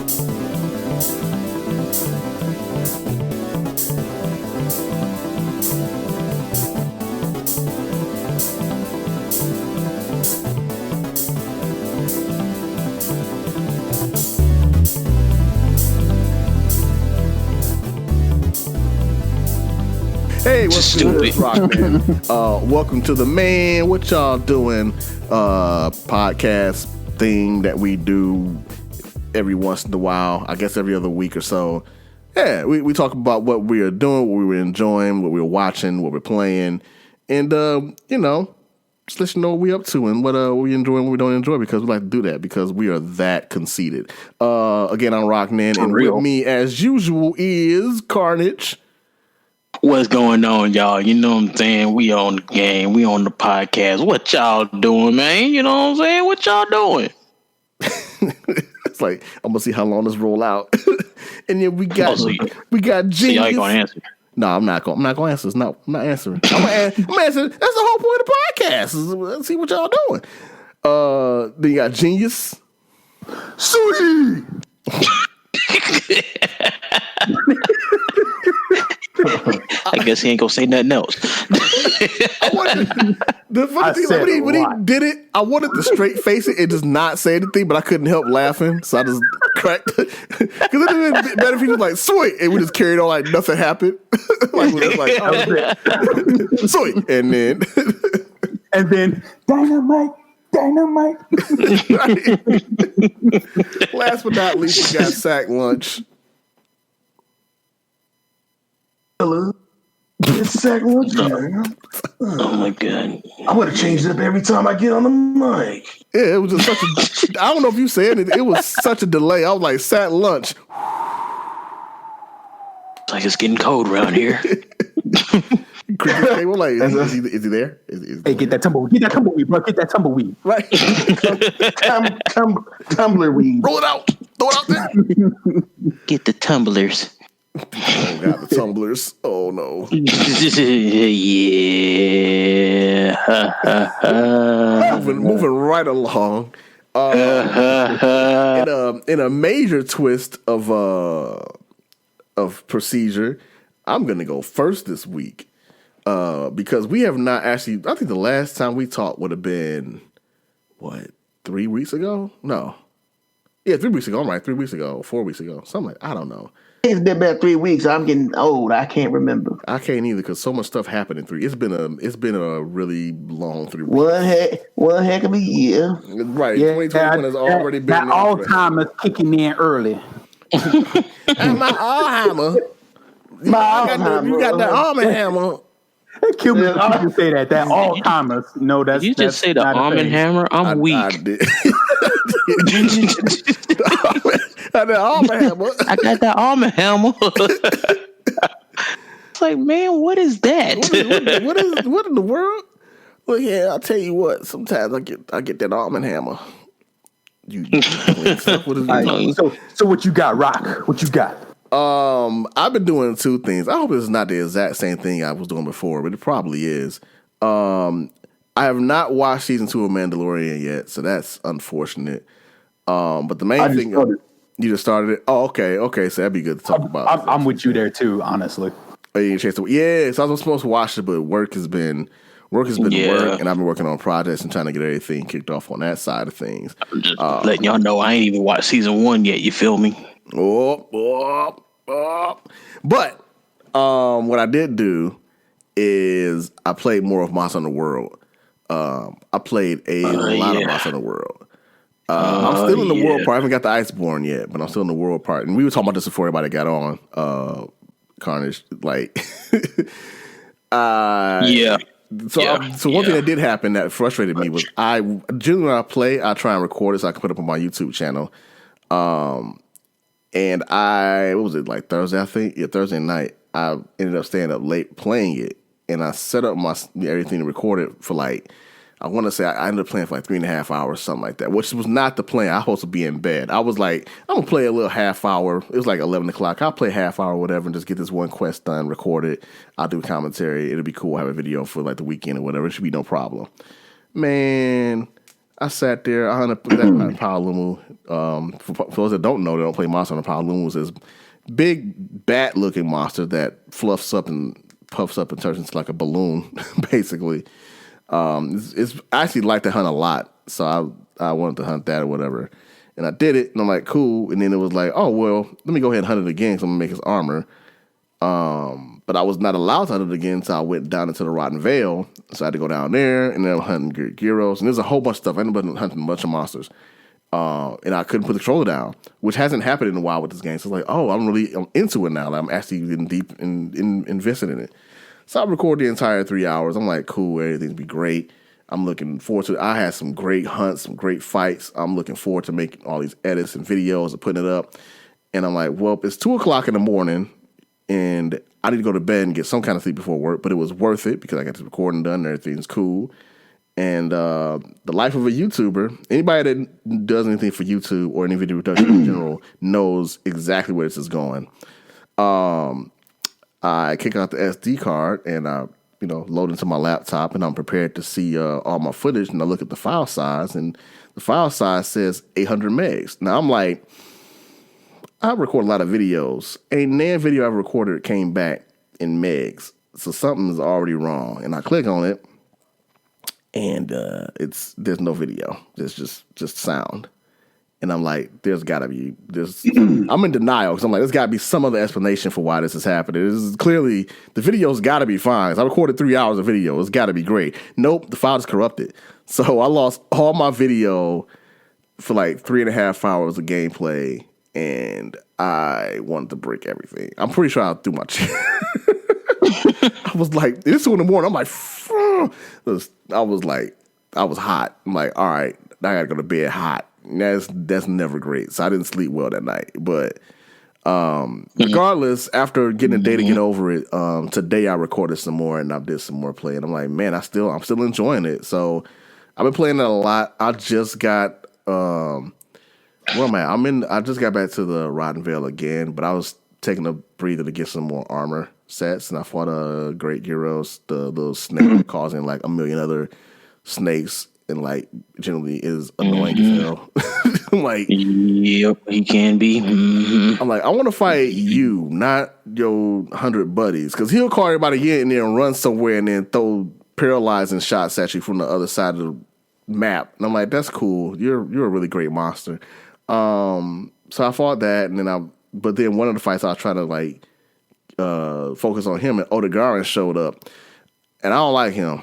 Hey, what's good, Rockman? Welcome to the Man What Y'all Doing podcast thing that we do every once in a while. I guess every other week or so. Yeah, we talk about what we are doing, what we were enjoying, what we were watching, what we're playing, and just let you know what we up to and what we enjoy and what we don't enjoy, because we like to do that because we are that conceited. Again, I'm Rockman, and with me as usual is Karnajj. What's going on, y'all? You know what I'm saying? We on the game. We on the podcast. What y'all doing, man? You know what I'm saying? What y'all doing? It's like, I'm going to see how long this roll out. And then we got Geneyus. So y'all ain't going to answer. No, I'm not going to answer. No, I'm not answering. I'm going to answer. That's the whole point of the podcast. Let's see what y'all doing. Then you got Geneyus. Sweet! I guess he ain't gonna say nothing else. The funny thing is, when he did it, I wanted to straight face it and just not say anything, but I couldn't help laughing, so I just cracked. Because it would have been better if he was like, sweet, and we just carried on like nothing happened. Like, sweet, and then dynamite. Last but not least, we got SackedLunch. Hello, it's SackedLunch. Oh my god! I would have changed it up every time I get on the mic. Yeah, it was just such a. I don't know if you said it. It was such a delay. I was like, SackedLunch. It's like it's getting cold around here. We're like, is he there? Hey, get that tumbleweed, bro. Get that tumbleweed. Right. Tumblerweed. Roll it out. Throw it out there. Get the tumblers. Oh God, the tumblers. Oh no. Yeah. Moving right along. In a major twist of procedure, I'm gonna go first this week. Because we have not actually, I think the last time we talked would have been, 3 weeks ago? No. Yeah, 3 weeks ago. I'm right, 3 weeks ago, 4 weeks ago. Something like, I don't know. It's been about 3 weeks. I'm getting old. I can't remember. I can't either because so much stuff happened in 3. It's been a really long 3 weeks. One heck of a year. Right. Yeah, 2021 has already been. That Alzheimer's kicking in early. And my Alzheimer. You got the arm and hammer. Kill me if you say that. That Alzheimer's. No, that's. Did you just say the arm and hammer? I'm weak. I did. The arm and hammer. I got that arm and hammer. It's like, man, what is that? What in the world? Well, yeah, I'll tell you what. Sometimes I get that arm and hammer. So what you got, Rock? What you got? I've been doing 2 things. I hope it's not the exact same thing I was doing before, but it probably is. I have not watched season 2 of Mandalorian yet, so that's unfortunate. But the main thing, you just started it. Oh, okay. So that'd be good to talk about. I'm with you there too, honestly. Oh, you chance to, yeah. So I was supposed to watch it, but work has been work, and I've been working on projects and trying to get everything kicked off on that side of things. I'm just letting y'all know I ain't even watched season 1 yet. You feel me? But what I did do is I played more of Monster Hunter World. I played a lot of Monster Hunter World. I'm still in the world part. I haven't got the Iceborne yet, but I'm still in the world part. And we were talking about this before everybody got on. Karnajj, like, So one thing that did happen that frustrated me was generally when I play, I try and record it so I can put it up on my YouTube channel. And what was it, like Thursday, I think? Yeah, Thursday night, I ended up staying up late playing it. And I set up everything to record it for like, I want to say I ended up playing for like 3.5 hours, something like that, which was not the plan. I was supposed to be in bed. I was like, I'm going to play a little half hour. It was like 11 o'clock. I'll play half hour or whatever and just get this one quest done, record it. I'll do commentary. It'll be cool. I'll have a video for like the weekend or whatever. It should be no problem. Man, I sat there. I hunted that Paolumu. For those that don't know, they don't play Monster Hunter. Paolumu is this big bat-looking monster that fluffs up and puffs up and turns into like a balloon, basically. I actually like to hunt a lot, so I wanted to hunt that or whatever. And I did it, and I'm like, cool. And then it was like, oh, well, let me go ahead and hunt it again, so I'm going to make his armor. But I was not allowed to hunt it again, so I went down into the Rotten Vale. So I had to go down there, and then I'm hunting Gyros. And there's a whole bunch of stuff. I ended up hunting a bunch of monsters. And I couldn't put the controller down, which hasn't happened in a while with this game. So it's like, oh, I'm into it now. I'm actually getting deep and invested in it. So I recorded the entire 3 hours. I'm like, cool, everything's be great. I'm looking forward to it. I had some great hunts, some great fights. I'm looking forward to making all these edits and videos and putting it up. And I'm like, well, it's 2:00 in the morning, and I need to go to bed and get some kind of sleep before work, but it was worth it because I got the recording done and everything's cool. And the life of a YouTuber, anybody that does anything for YouTube or any video production in general knows exactly where this is going. I kick out the SD card and I load into my laptop, and I'm prepared to see all my footage, and I look at the file size, and the file size says 800 megs. Now I'm like, I record a lot of videos. Ain't no video I've recorded came back in megs, so something's already wrong. And I click on it, and there's no video. There's just sound. And I'm like, there's gotta be I'm in denial because I'm like, there's gotta be some other explanation for why this is happening. This is clearly, the video's gotta be fine. I recorded 3 hours of video. It's gotta be great. Nope, the file is corrupted. So I lost all my video for like 3.5 hours of gameplay, and I wanted to break everything. I'm pretty sure I threw my chair. I was like, it's 2 in the morning. I'm like, I was hot. I'm like, all right, I gotta go to bed hot. That's never great. So I didn't sleep well that night. But regardless, after getting a day to get over it, today I recorded some more and I did some more play. And I'm like, man, I'm still enjoying it. So I've been playing that a lot. I just got where am I? I just got back to the Rotten Vale again, but I was taking a breather to get some more armor sets, and I fought a great Gyros, the little snake causing like a million other snakes, and like generally is annoying as hell. I'm like, yep, he can be. Mm-hmm. I'm like, I want to fight you, not your 100 buddies, because he'll call everybody get in there and run somewhere and then throw paralyzing shots at you from the other side of the map. And I'm like, that's cool. You're a really great monster. So I fought that, and but then one of the fights I was trying to like focus on him, and Odegaran showed up, and I don't like him.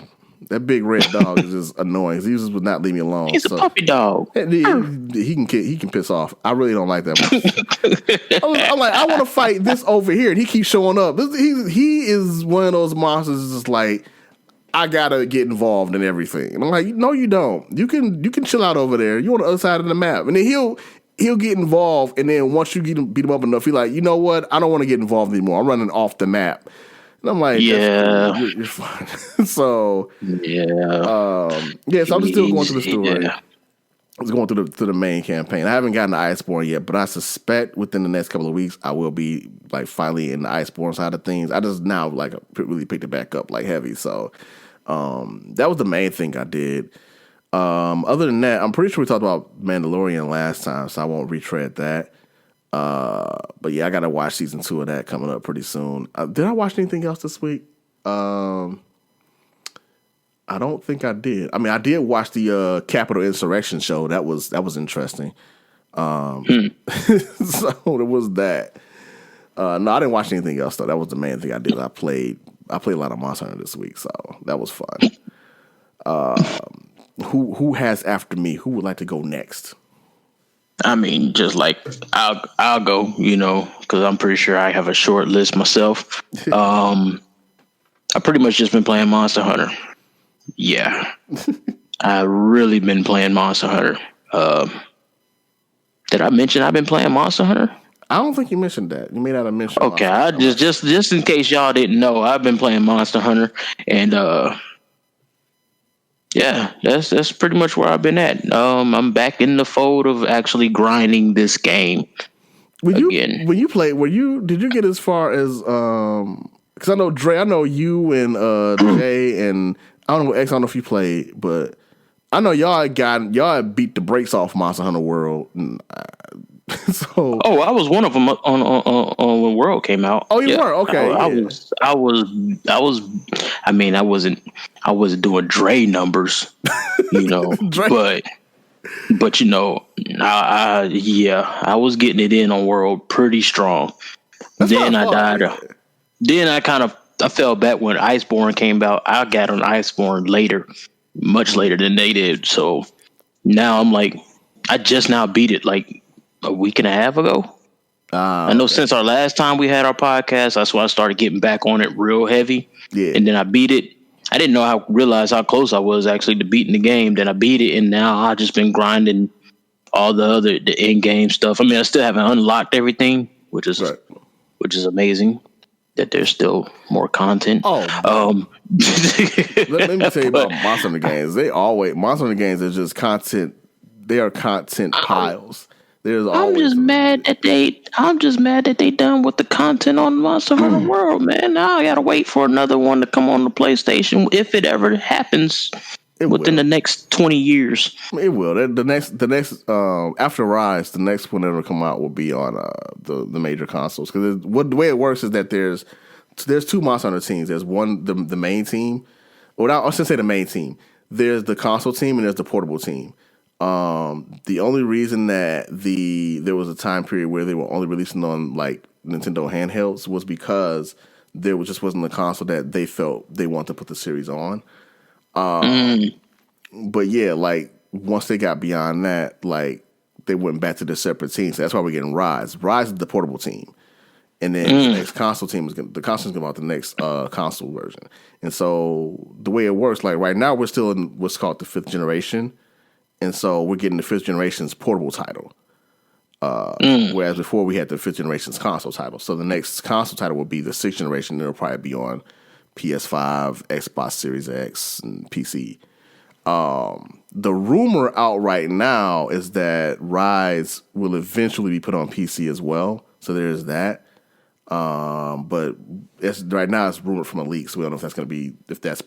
That big red dog is just annoying. He just would not leave me alone. He's a puppy dog. He can piss off. I really don't like that much. I'm like, I want to fight this over here, and he keeps showing up. He is one of those monsters that's just like, I gotta get involved in everything. And I'm like, no, you don't. You can chill out over there. You're on the other side of the map. And then he'll get involved, and then once you beat him up enough, he's like, you know what? I don't want to get involved anymore. I'm running off the map. And I'm like, yeah, cool. You're fine. So yeah, so I'm still going through the story. Yeah. I was going through the main campaign. I haven't gotten to Iceborne yet, but I suspect within the next couple of weeks I will be like finally in the Iceborne side of things. I just now like really picked it back up like heavy. So that was the main thing I did. Other than that, I'm pretty sure we talked about Mandalorian last time, so I won't retread that. But yeah, I gotta watch season 2 of that coming up pretty soon. Did I watch anything else this week? I don't think I did. I mean, I did watch the Capitol Insurrection show. That was interesting. So it was that. No, I didn't watch anything else though. That was the main thing I did. I played a lot of Monster Hunter this week, so that was fun. Who has after me? Who would like to go next? I mean, just like I'll go, because I'm pretty sure I have a short list myself. I pretty much just been playing Monster Hunter. Yeah, I've really been playing Monster Hunter. Did I mention I've been playing Monster Hunter? I don't think you mentioned that. You may not have mentioned. Okay, I just in case y'all didn't know, I've been playing Monster Hunter, and yeah, that's pretty much where I've been at. I'm back in the fold of actually grinding this game again. When you played, did you get as far as because I know Dre, I know you and Jay, and I don't know X, I don't know if you played, but I know y'all beat the brakes off Monster Hunter World. So I was one of them on when World came out. Oh, you were? Okay. I wasn't doing Dre numbers, but I was getting it in on World pretty strong. Then I died. Then I fell back when Iceborne came out. I got on Iceborne later, much later than they did. So now I'm like, I just now beat it like a week and a half ago. I know since our last time we had our podcast, that's when I started getting back on it real heavy. Yeah. And then I beat it. I didn't realize how close I was actually to beating the game. Then I beat it, and now I've just been grinding all the in-game stuff. I mean, I still haven't unlocked everything, which is amazing that there's still more content. Let me tell you about Monster Hunter games. Monster Hunter games are just content. They are content piles. I'm just mad that they done with the content on Monster Hunter World, man. Now I gotta wait for another one to come on the PlayStation if it ever happens within the next 20 years. It will. The next after Rise, the next one that'll come out will be on the major consoles. Because the way it works is that there's two Monster Hunter teams. There's one the main team. Well, I should say the main team. There's the console team and there's the portable team. The only reason that there was a time period where they were only releasing on like Nintendo handhelds was because there wasn't a console that they felt they wanted to put the series on. But yeah, like once they got beyond that, like they went back to their separate teams. So that's why we're getting Rise. Rise is the portable team, and then the next console team is going to come out the next console version. And so the way it works, like right now we're still in what's called the 5th generation. And so we're getting the 5th generation's portable title. Whereas before we had the 5th generation's console title. So the next console title will be the 6th generation. It'll probably be on PS5, Xbox Series X, and PC. The rumor out right now is that Rise will eventually be put on PC as well. So there's that. But right now it's rumored from a leak. So we don't know if that's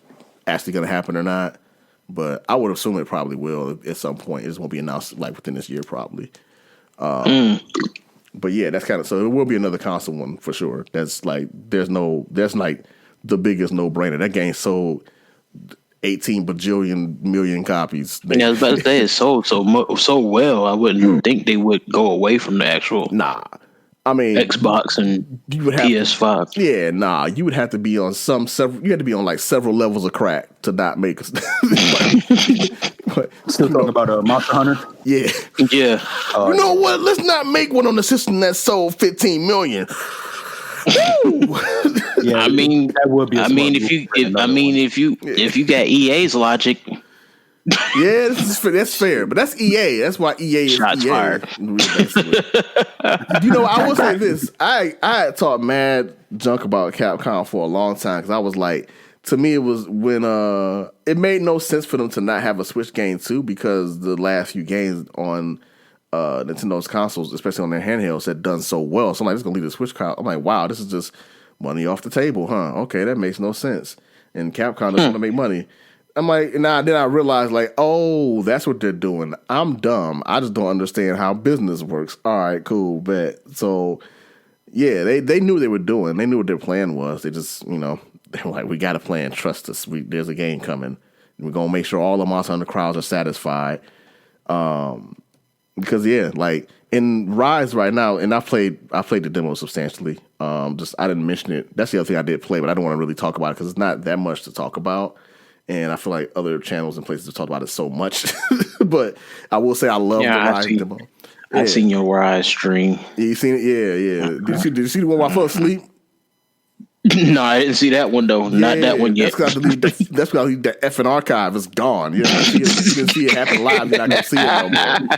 actually going to happen or not. But I would assume it probably will at some point. It just won't be announced like within this year, probably. But yeah, that's kind of so. It will be another console one for sure. That's like that's like the biggest no brainer. That game sold 18 bajillion million copies. I was about to say it sold so well. I wouldn't think they would go away from the actual. Nah. I mean, Xbox and PS5. You would have to be on you had to be on like several levels of crack to not make us. Still talking about Monster Hunter? Yeah. Yeah. You know what? Let's not make one on the system that sold 15 million. Yeah, I mean, that would be. If you got EA's logic. Yeah, that's fair, but that's EA. That's why EA is shots EA. Fired. I will say this: I had talked mad junk about Capcom for a long time because I was like, to me, it was when it made no sense for them to not have a Switch game too, because the last few games on Nintendo's consoles, especially on their handhelds, had done so well. So I'm like, this is gonna leave the Switch console. I'm like, wow, this is just money off the table, huh? Okay, that makes no sense. And Capcom doesn't want to make money. I'm like, then I realized, like, oh, that's what they're doing. I'm dumb. I just don't understand how business works. All right, cool, bet. So, yeah, they knew what they were doing. They knew what their plan was. They just, they were like, we got a plan. Trust us. There's a game coming. We're going to make sure all the Monster Hunter crowds are satisfied. Because, yeah, like, in Rise right now, and I played the demo substantially. I didn't mention it. That's the other thing I did play, but I don't want to really talk about it because it's not that much to talk about. And I feel like other channels and places have talked about it so much. But I will say I love the Rise demo. Yeah. I've seen your Rise stream. You seen it? Yeah. Did you see the one where I fell asleep? No, I didn't see that one, though. Not that one yet. That's because the effing archive is gone. You didn't see it happen live. You're not going to see it no more.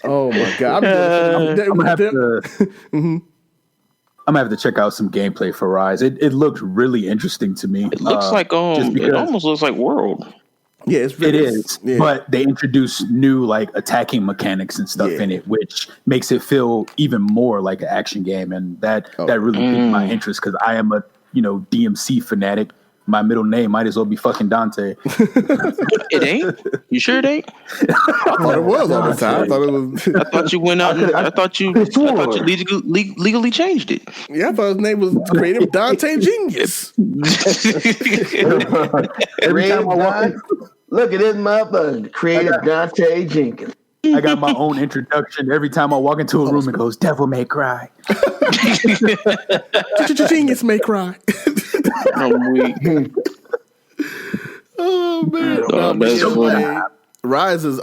Oh, my God. I'm going to have to check out some gameplay for Rise. It looked really interesting to me. It looks like it almost looks like World. Yeah, it is. Yeah. But they introduced new like attacking mechanics and stuff in it, which makes it feel even more like an action game, and that really piqued my interest because I am a DMC fanatic. my middle name might as well be fucking Dante. It ain't? You sure it ain't? I thought it was all the time. I thought it was. I thought you went out and I thought you legally changed it. Yeah, I thought his name was Creative Dante Geneyus. Look at this motherfucker, Creative Dante Jenkins. I got my own introduction. Every time I walk into a room, it goes, "Devil may cry." Genius may cry. I'm weak. Oh man, that's funny. Rise is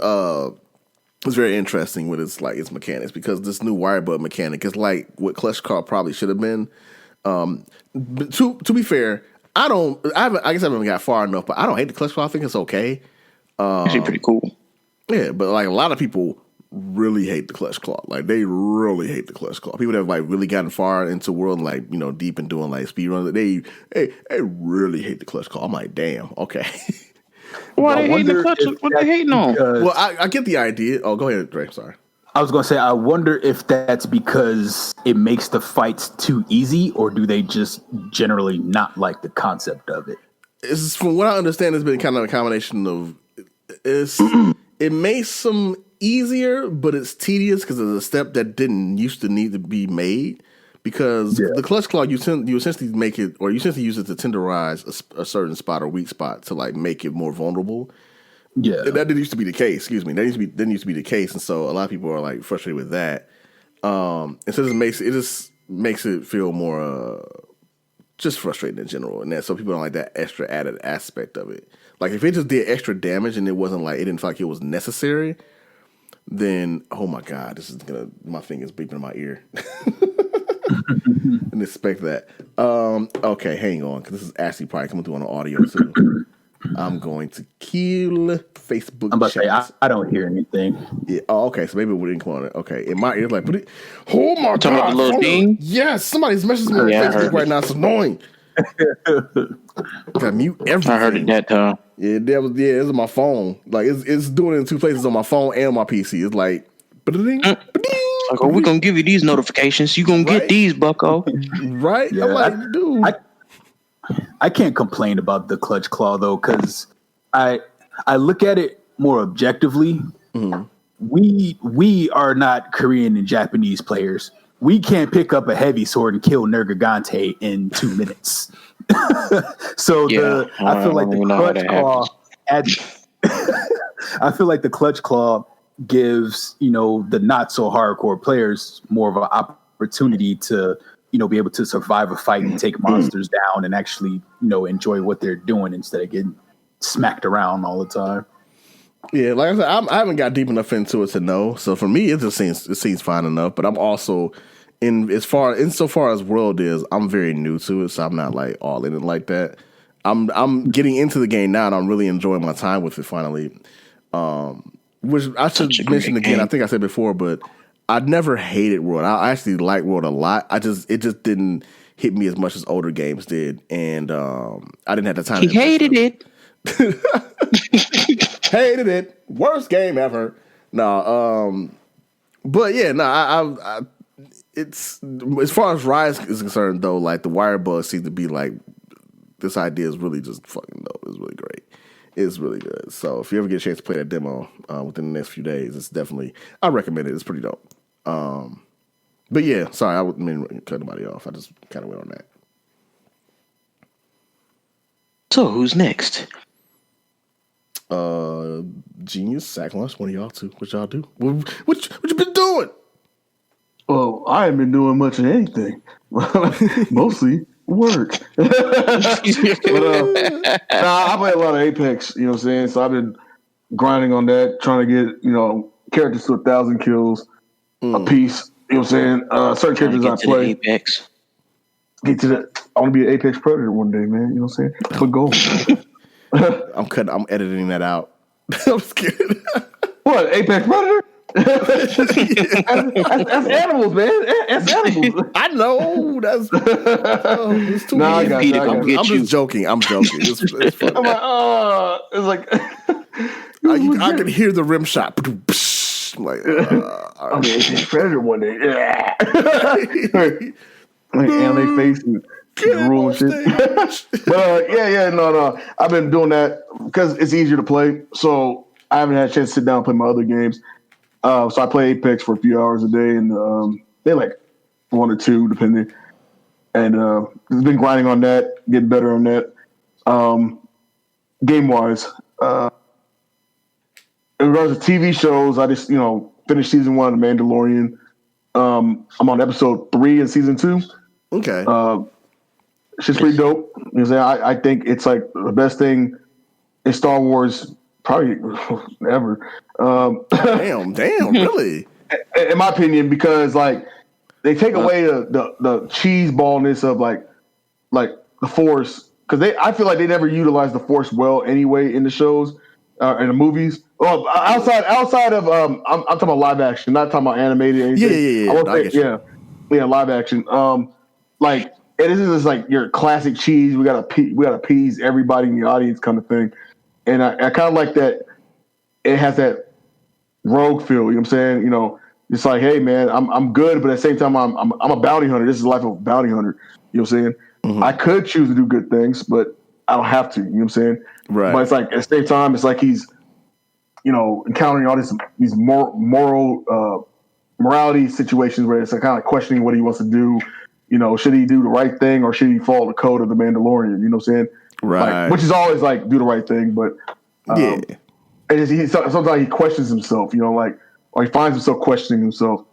very interesting with its mechanics, because this new wire bud mechanic is like what Clutch Claw probably should have been. But to be fair, I guess I haven't got far enough, but I don't hate the Clutch Claw. I think it's okay. Actually pretty cool. Yeah, but like a lot of people really hate the Clutch Claw. Like they really hate the Clutch Claw. People that have like really gotten far into the world and like, deep in doing like speed runs, they really hate the Clutch Claw. I'm like, damn, okay. Why they hating the Clutch? What they hating on? Well, I get the idea. Oh, go ahead, Dre. Sorry. I was going to say, I wonder if that's because it makes the fights too easy, or do they just generally not like the concept of it? It's, from what I understand, it's been kind of a combination of it makes them easier, but it's tedious because it's a step that didn't used to need to be made. Because the Clutch Claw, you essentially make it, or you essentially use it to tenderize a certain spot or weak spot to like make it more vulnerable. Yeah, that didn't used to be the case. Excuse me, didn't used to be the case, and so a lot of people are like frustrated with that. And so it just makes it feel more just frustrating in general, and that so people don't like that extra added aspect of it. Like if it just did extra damage and it wasn't like it didn't feel like it was necessary, then oh my god, my finger's beeping in my ear. Didn't expect that. Okay, hang on, because this is actually probably coming through on the audio too. I'm going to kill Facebook. I'm about to say I don't hear anything. Yeah. Oh, okay. So maybe we didn't come on it. Okay. In my ears, like, oh my talking about god, the little ding? Yes, somebody's messaging me on Facebook right now. It's annoying. Got mute everything. I heard it that time. Yeah, it's on my phone. Like it's doing it in two places, on my phone and my PC. It's like, ba-ding, ba-ding. Like, we're gonna give you these notifications. You gonna get these, bucko. Right? Yeah, I'm like, dude. I can't complain about the Clutch Claw though, because I look at it more objectively. Mm-hmm. We are not Korean and Japanese players. We can't pick up a heavy sword and kill Nergigante in 2 minutes. So I feel like the Clutch Claw I feel like the Clutch Claw gives, the not so hardcore players more of an opportunity to, be able to survive a fight and take monsters down and actually, enjoy what they're doing instead of getting smacked around all the time. Yeah, like I said, I haven't got deep enough into it to know. So for me, it seems fine enough. But I'm also insofar as world is, I'm very new to it, so I'm not like all in it like that. I'm getting into the game now, and I'm really enjoying my time with it finally. Which I should mention again. I think I said before, but I never hated World. I actually like World a lot. It just didn't hit me as much as older games did, and I didn't have the time. He hated it. Hated it. Worst game ever. No, but yeah, no. I it's as far as Rise is concerned though. Like the wire bug seems to be like this idea is really just fucking dope. It's really great. It's really good. So if you ever get a chance to play that demo within the next few days, I recommend it. It's pretty dope. But yeah, sorry, I wouldn't mean to cut anybody off. I just kind of went on that. So who's next? Geneyus, SackedLunch, one of y'all two. What y'all do? What you been doing? Well, I haven't been doing much of anything. Mostly work. But, I play a lot of Apex, you know what I'm saying? So I've been grinding on that, trying to get, characters to 1,000 kills a piece. You know what I'm saying? Certain characters I play. Apex. I want to be an Apex Predator one day, man. You know what I'm saying? That's my goal. I'm editing that out. I'm scared. What, Apex Predator? That's animals, man. That's animals. I know. It's too I got you. I'm just joking. I'm joking. It's funny. I'm like, it's like I can hear the rim shot. I'm like, I'll be Apex Predator one day. Yeah. Like anime face and rule and shit. But no. I've been doing that because it's easier to play. So I haven't had a chance to sit down and play my other games. So I play Apex for a few hours a day, and they're like 1 or 2 depending. And I've been grinding on that, getting better on that. Game wise, in regards to TV shows, I just finished season 1 of The Mandalorian. I'm on episode 3 in season 2. Okay. Shit's pretty dope. I think it's like the best thing in Star Wars probably ever. Damn, really? In my opinion, because like they take away the cheese ballness of like the Force, because I feel like they never utilize the Force well anyway in the shows, in the movies. Well, outside of I'm talking about live action, not talking about animated or anything. Yeah, live action. Like it is just like your classic cheese. We gotta appease everybody in the audience kind of thing, and I kind of like that. It has that rogue feel. You know what I'm saying? It's like, hey man, I'm good, but at the same time, I'm a bounty hunter. This is the life of a bounty hunter. You know what I'm saying? Mm-hmm. I could choose to do good things, but I don't have to. You know what I'm saying? Right. But it's like at the same time, it's like he's encountering all these morality situations where it's like kind of like questioning what he wants to do. Should he do the right thing or should he follow the code of the Mandalorian? You know what I'm saying? Right. Like, which is always like do the right thing, but and sometimes he questions himself. Or he finds himself questioning himself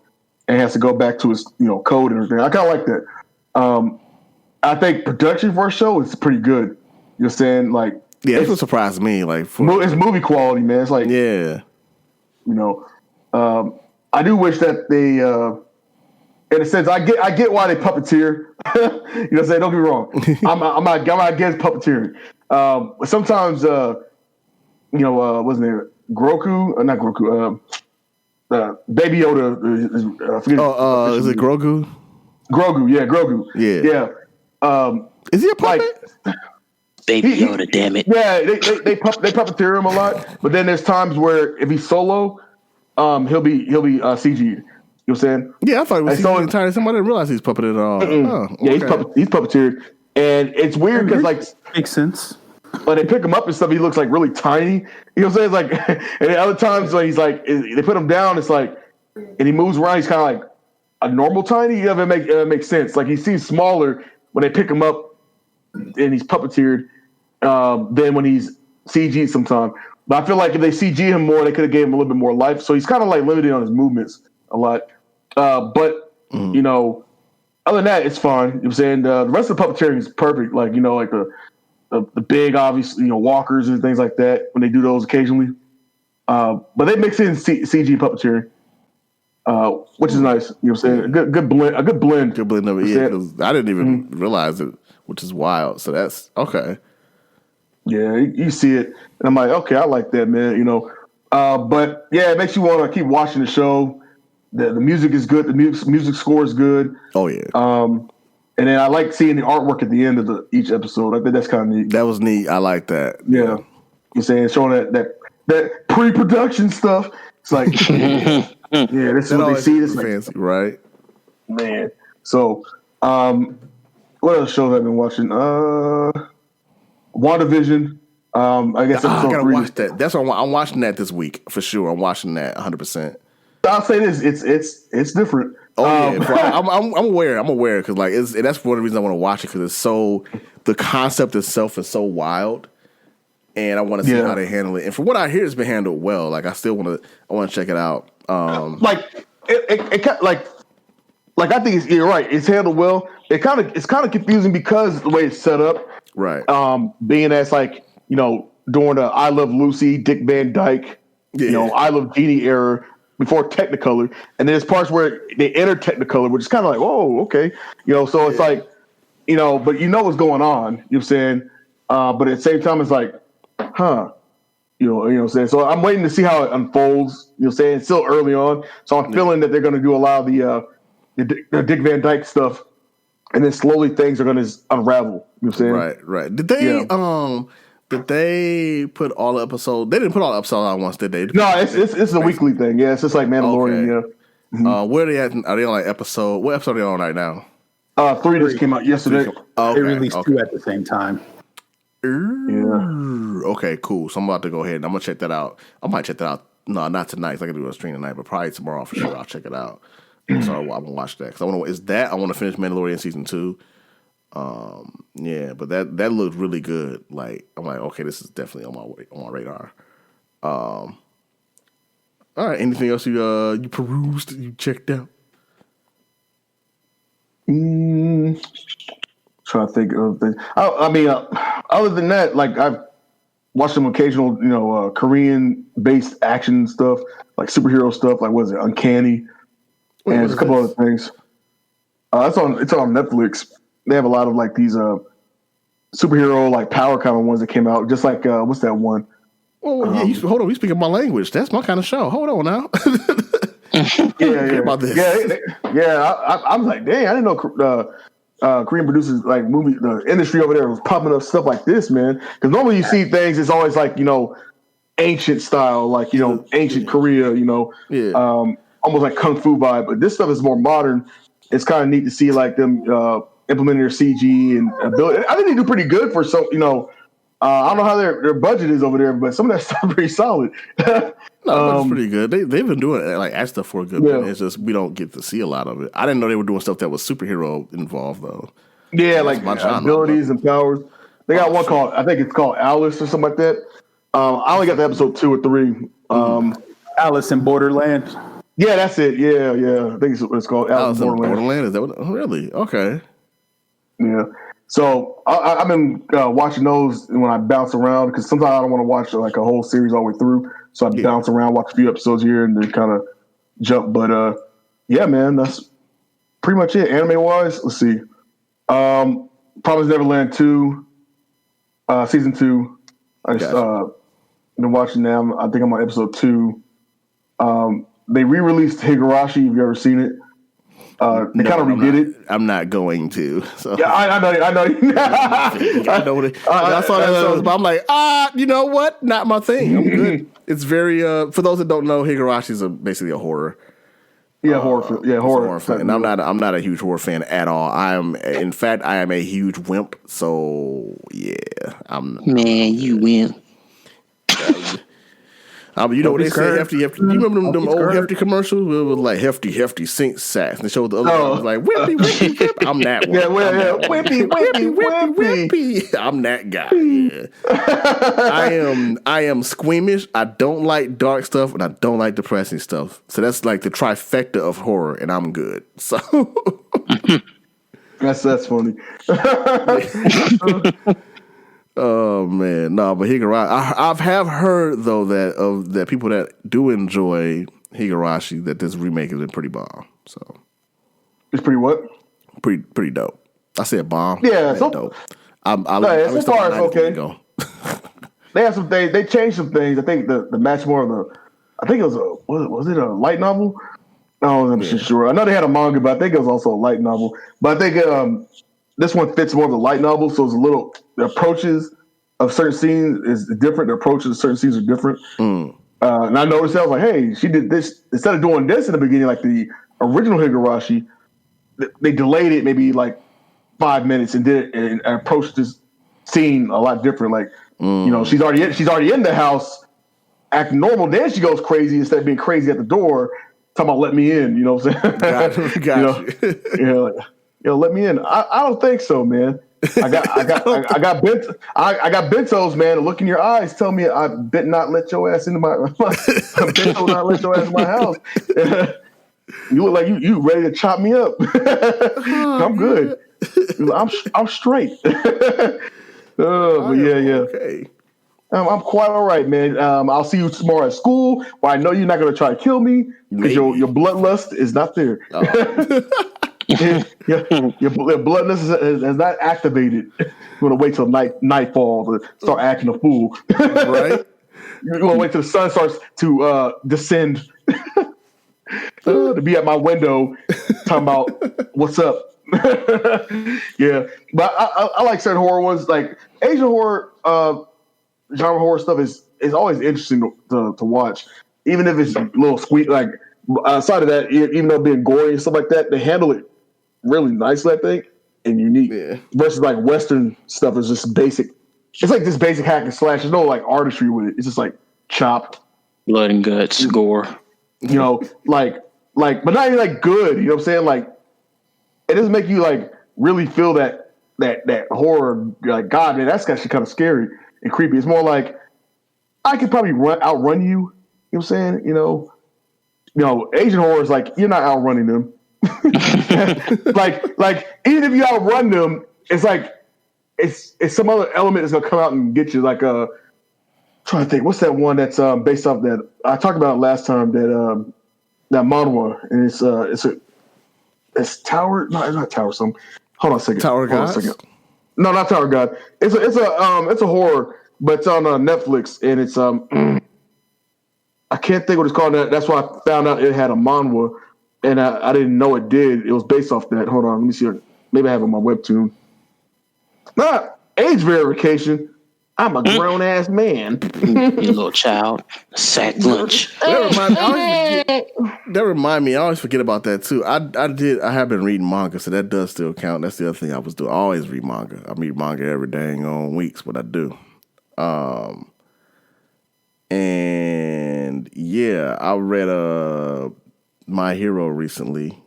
and has to go back to his code and everything. I kind of like that. I think production for a show is pretty good. You know what I'm saying? Like, yeah, that's what surprised me. Like, it's movie quality, man. It's like, I do wish that they, in a sense, I get why they puppeteer. You know what I'm saying? Don't get me wrong. I'm not against puppeteering. But sometimes, what's his name? Grogu? Not Grogu. Baby Yoda. I forget. Is it Grogu? Grogu, yeah, Grogu. Yeah. Is he a puppet? Baby Yoda, damn it. Yeah, they puppeteer him a lot, but then there's times where if he's solo, he'll be CG'd. You know what I'm saying? Yeah, I thought it was CG'd entirely. Somebody didn't realize he's puppeted at all. Oh, okay. Yeah, he's puppeteered, and it's weird because like makes sense. When they pick him up and stuff, he looks like really tiny. You know what I'm saying? It's like, and then other times when he's like, they put him down, it's like, and he moves around, he's kind of like a normal tiny. You know, it makes sense. Like he seems smaller when they pick him up, and he's puppeteered than when he's CG'd sometimes. But I feel like if they CG him more, they could have gave him a little bit more life. So he's kind of like limited on his movements a lot. But other than that, it's fine. You know what I'm saying? The rest of the puppeteering is perfect. Like, like the big, obviously, walkers and things like that when they do those occasionally. But they mix in CG puppeteering, which is nice. You know what I'm saying? A good blend. A good blend. Good blend of it, yeah, because I didn't even realize it, which is wild. So that's okay. Yeah, you see it, and I'm like, okay, I like that, man. But yeah, it makes you want to keep watching the show. The music is good. The music score is good. Oh yeah. And then I like seeing the artwork at the end of each episode. I think that's kind of neat. That was neat. I like that. Yeah. You're saying showing that pre-production stuff. It's like, this is what they see. This fancy, right? Man. So, what other shows I've been watching? WandaVision. I guess I gotta watch that. That's what I'm watching that this week for sure. I'm watching that 100%. I'll say this: it's different. Oh yeah, I'm aware. I'm aware because like that's one of the reasons I want to watch it because it's so the concept itself is so wild, and I want to see how they handle it. And from what I hear, it's been handled well. Like I want to check it out. Like I think you're right. It's handled well. It's kind of confusing because the way it's set up. Right. Being as like during the I Love Lucy, Dick Van Dyke, I Love Jeannie era. Before Technicolor, and there's parts where they enter Technicolor, which is kind of like, oh, okay, so it's like, but what's going on, you know what I'm saying? But at the same time, it's like, you know what I'm saying? So I'm waiting to see how it unfolds, you know what I'm saying? It's still early on, so I'm feeling that they're going to do a lot of the Dick Van Dyke stuff, and then slowly things are going to unravel, you know what I'm saying? Right. Did they put all the episodes? They didn't put all the episodes out once, did they? No, it's a weekly thing. Yeah, it's just like Mandalorian. Okay. Yeah. Where are they at? Are they on like episode? What episode are they on right now? 3 just came out yesterday. They released 2 at the same time. Yeah. Okay, cool. So I'm about to go ahead and I'm gonna check that out. I might check that out. No, not tonight. 'Cause I can do a stream tonight, but probably tomorrow for sure. I'll check it out. So I'm gonna watch that because I want to finish Mandalorian season 2. Yeah, but that looked really good. Like I'm like, okay, this is definitely on my radar. All right. Anything else you perused? You checked out? Trying to think of things. I mean, other than that, like I've watched some occasional, Korean-based action stuff, like superhero stuff. Like, what is it, Uncanny? And there's a couple other things. It's on Netflix. They have a lot of like these superhero like power kind of ones that came out. Just like what's that one? Oh yeah, hold on. You speaking my language. That's my kind of show. Hold on now. Yeah. About this. I'm like, dang, I didn't know Korean producers like movie. The industry over there was popping up stuff like this, man. Because normally you see things, it's always like ancient style, like ancient Korea, almost like kung fu vibe. But this stuff is more modern. It's kind of neat to see like them implementing their CG and ability. I think they do pretty good for some. I don't know how their budget is over there, but some of that stuff is pretty solid. No, that's pretty good. They've been doing like that stuff for a good minute. It's just we don't get to see a lot of it. I didn't know they were doing stuff that was superhero involved though. Yeah, like abilities and powers. They got one called, I think it's called Alice or something like that. I only got the episode 2 or 3. Alice in Borderland. Yeah, that's it. Yeah. I think it's what it's called. Alice in Borderland. Is that what? Oh, really? Okay. Yeah. So I've been watching those when I bounce around because sometimes I don't want to watch like a whole series all the way through. So I bounce around, watch a few episodes here, and then kind of jump. But yeah, man, that's pretty much it. Anime wise, let's see. Promised Neverland 2, season 2. I just been watching them. I think I'm on episode 2. They re-released Higurashi. Have you ever seen it? They kind of redid it. I'm not going to. So. Yeah, I know. I know what I saw that, but I'm like, you know what? Not my thing. I'm good. It's very. For those that don't know, Higurashi is basically a horror. Yeah, horror fan. And I'm not a huge horror fan at all. In fact, I am a huge wimp. So yeah, Man, you wimp. You know what they say? Hefty. You remember them old Hefty commercials? It was like hefty sink sacks. And they showed the other one. It was like whippy. I'm that one. Yeah, whippy. I'm that guy. Yeah. I am squeamish. I don't like dark stuff, and I don't like depressing stuff. So that's like the trifecta of horror, and I'm good. So that's funny. Oh man, no, but Higurashi. I have heard though that people that do enjoy Higurashi that this remake has been pretty bomb. So it's pretty what? Pretty dope. I said bomb. Yeah, so dope. So far it's okay. They have some things. They changed some things. I think the match more of the. I think it was it a light novel? I wasn't sure. I know they had a manga, but I think it was also a light novel. But I think this one fits more of the light novel, so it's a little. The approaches of certain scenes is different. The approaches of certain scenes are different. And I noticed that I was like, hey, she did this instead of doing this in the beginning, like the original Higurashi. They delayed it maybe like 5 minutes and did it and approached this scene a lot different. Like she's already in the house acting normal. Then she goes crazy instead of being crazy at the door. Talking about let me in. You know what I'm saying? Got you. Let me in. I don't think so, man. I got bentos, man. Look in your eyes, tell me I bet not let your ass into my bento not let your ass in my house. You look like you ready to chop me up. I'm good. I'm straight. But yeah. Okay. I'm quite all right, man. I'll see you tomorrow at school, where I know you're not going to try to kill me because your bloodlust is not there. Your bloodlust has not activated. You're gonna wait till nightfall to start acting a fool, right? You're gonna wait till the sun starts to descend to be at my window, talking about what's up. Yeah, but I like certain horror ones. Like Asian horror, genre horror stuff is always interesting to watch, even if it's a little sweet. Like aside of that, even though being gory and stuff like that, they handle it really nicely, I think. and unique. Yeah. Versus like Western stuff is just basic. It's like this basic hack and slash. There's no like artistry with it. It's just like chop, blood and guts, gore. You know, like, but not even like good. You know what I'm saying? Like, it doesn't make you like really feel that horror. You're like, God, man, that's actually kind of scary and creepy. It's more like I could probably outrun you. You know what I'm saying? You know, Asian horror is like you're not outrunning them. like even if you outrun them, it's like it's some other element that's gonna come out and get you. Like trying to think, what's that one that's based off that I talked about last time, that manhwa, and it's Tower. No, it's not Tower. Hold on a second. Tower God. No, not Tower God. It's a horror, but it's on Netflix, and it's I can't think what it's called. That's why I found out it had a manhwa, and I didn't know it did. It was based off that. Hold on, let me see. Maybe I have it on my webtoon. Not age verification. I'm a grown ass man. You little child. SackedLunch. That remind me. I always forget about that too. I have been reading manga, so that does still count. That's the other thing I was doing. I always read manga. I read manga every dang on weeks, but I do. And yeah, I read My Hero recently,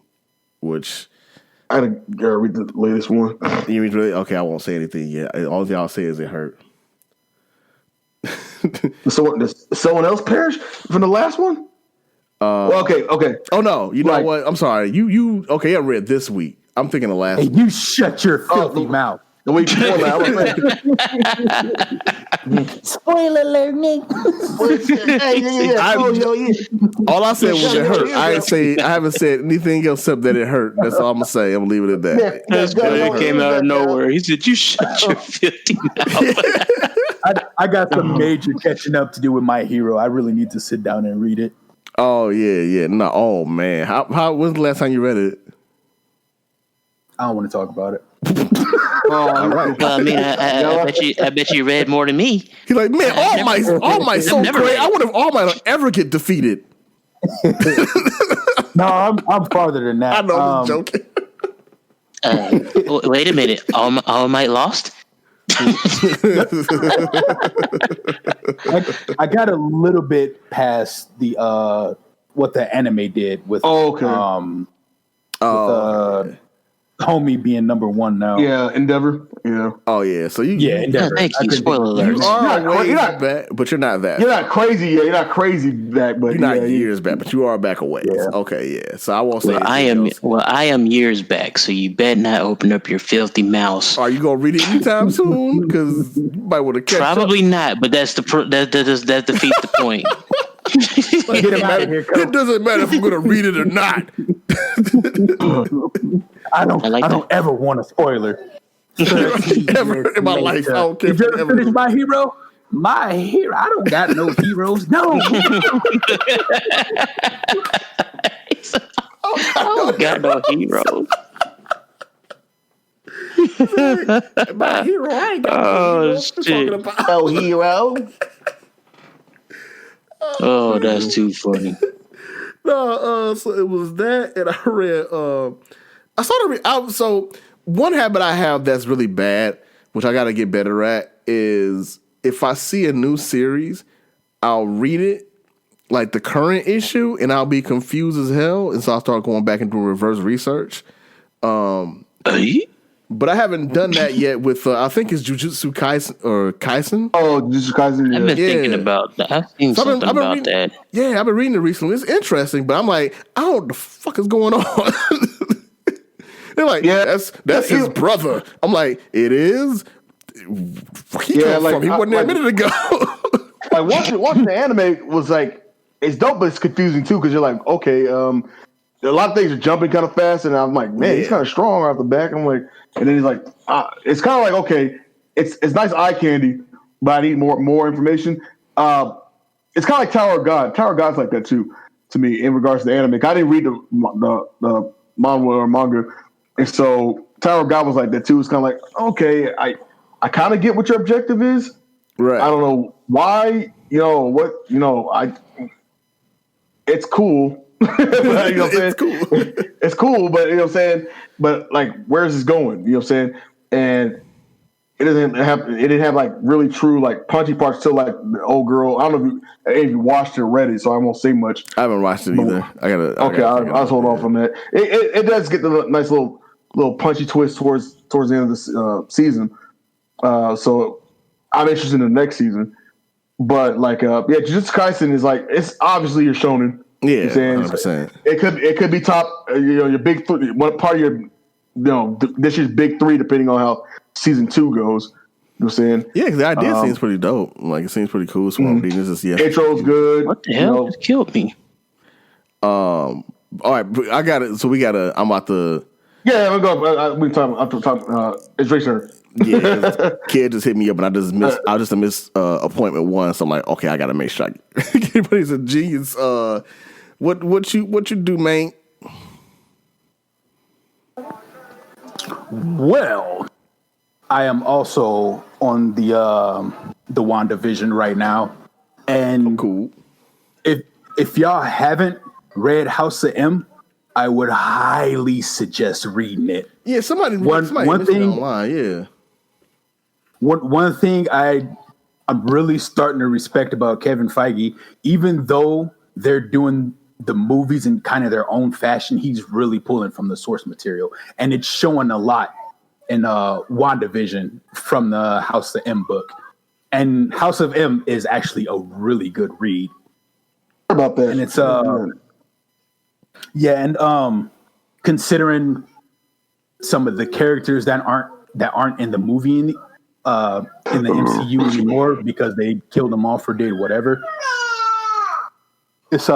which I gotta read the latest one. You read really? Okay, I won't say anything yet. All y'all say is it hurt. Does someone else perish from the last one? Okay. Oh no, you know what? I'm sorry. You okay? I read this week. I'm thinking the last. Hey, you shut your filthy mouth. The week before that. Spoiler alert, Nick. All I said was it hurt. I haven't said anything else except that it hurt. That's all I'm gonna say. I'm gonna leave it at that. That's good. It came out of nowhere. He said, "You shut your filthy mouth." I got some major catching up to do with My Hero. I really need to sit down and read it. Oh yeah. No, oh man. How when's the last time you read it? I don't want to talk about it. All right. Well, I mean, I bet you read more than me. He's like, man, All Might so great. I would have All Might ever get defeated. No, I'm farther than that. I know, I'm joking. Wait a minute, All Might lost. I got a little bit past the what the anime did with homie being number one now. Yeah, Endeavor. Yeah. Oh yeah. So Endeavor. Thank you. Spoiler alert. You're not back, but you're not that. You're not crazy. Yeah, you're not crazy back, but you're not years back, but you are back a ways. Yeah. Okay, yeah. So I won't say. I am years back. So you better not open up your filthy mouth. Are you gonna read it anytime soon? Because you might want to catch Probably up. not. But that defeats the point. It doesn't matter if I'm gonna read it or not. I don't ever want a spoiler. Ever in my life. I don't care if you ever finish My Hero. I don't got no heroes. No. I don't got no heroes. My hero, I ain't got no shit. No hero. Oh, that's too funny. No, so it was that, and I read. I started read. So one habit I have that's really bad, which I got to get better at, is if I see a new series, I'll read it like the current issue, and I'll be confused as hell, and so I'll start going back and doing reverse research. But I haven't done that yet with, I think it's Jujutsu Kaisen. Oh, Jujutsu Kaisen. Yeah. I've been thinking about that. I've seen something about that. Yeah, I've been reading it recently. It's interesting, but I'm like, I don't know what the fuck is going on. They're like, that's his brother. I'm like, it is? He wasn't there a minute ago. Like watching the anime was like, it's dope, but it's confusing too, because you're like, okay, a lot of things are jumping kind of fast, and I'm like, man, he's kind of strong off the back. I'm like, and then he's like, it's kind of like, okay, it's nice eye candy, but I need more information. It's kind of like Tower of God. Tower of God's like that too, to me, in regards to the anime. I didn't read the manhwa or manga, and so Tower of God was like that too. It's kind of like, okay, I kind of get what your objective is. Right. I don't know why, it's cool. You know what I'm saying? It's cool. It's cool, but you know what I'm saying? But like, where's this going? You know what I'm saying? And it didn't have like really true like punchy parts till like the old girl. I don't know if you watched it or read it, so I won't say much. I haven't watched it either. I'll hold off on that. It does get the nice little punchy twist towards the end of the season. So I'm interested in the next season. But like, Jujutsu Kaisen is like, it's obviously your shonen. Yeah, 100%. It could be top. Your big three. One part of your this year's big three, depending on how season 2 goes. You know what I'm saying? Yeah, because the idea seems pretty dope. Like, it seems pretty cool. Intro's good. What the hell just killed me? All right, I got it. So I'm about to. Yeah, I'm going. We talk. It's Drake's turn. Yeah, kid just hit me up, and I just missed appointment 1. So I'm like, okay, I gotta make sure I get. But he's a genius. What you do, man? Well, I am also on the WandaVision right now, and Cool. If y'all haven't read House of M, I would highly suggest reading it. Yeah, somebody one thing online. Yeah. One thing I'm really starting to respect about Kevin Feige, even though they're doing the movies in kind of their own fashion, he's really pulling from the source material, and it's showing a lot in WandaVision from the House of M book. And House of M is actually a really good read. About that, and it's considering some of the characters that aren't in the movie in the MCU anymore because they killed them off or did whatever. It's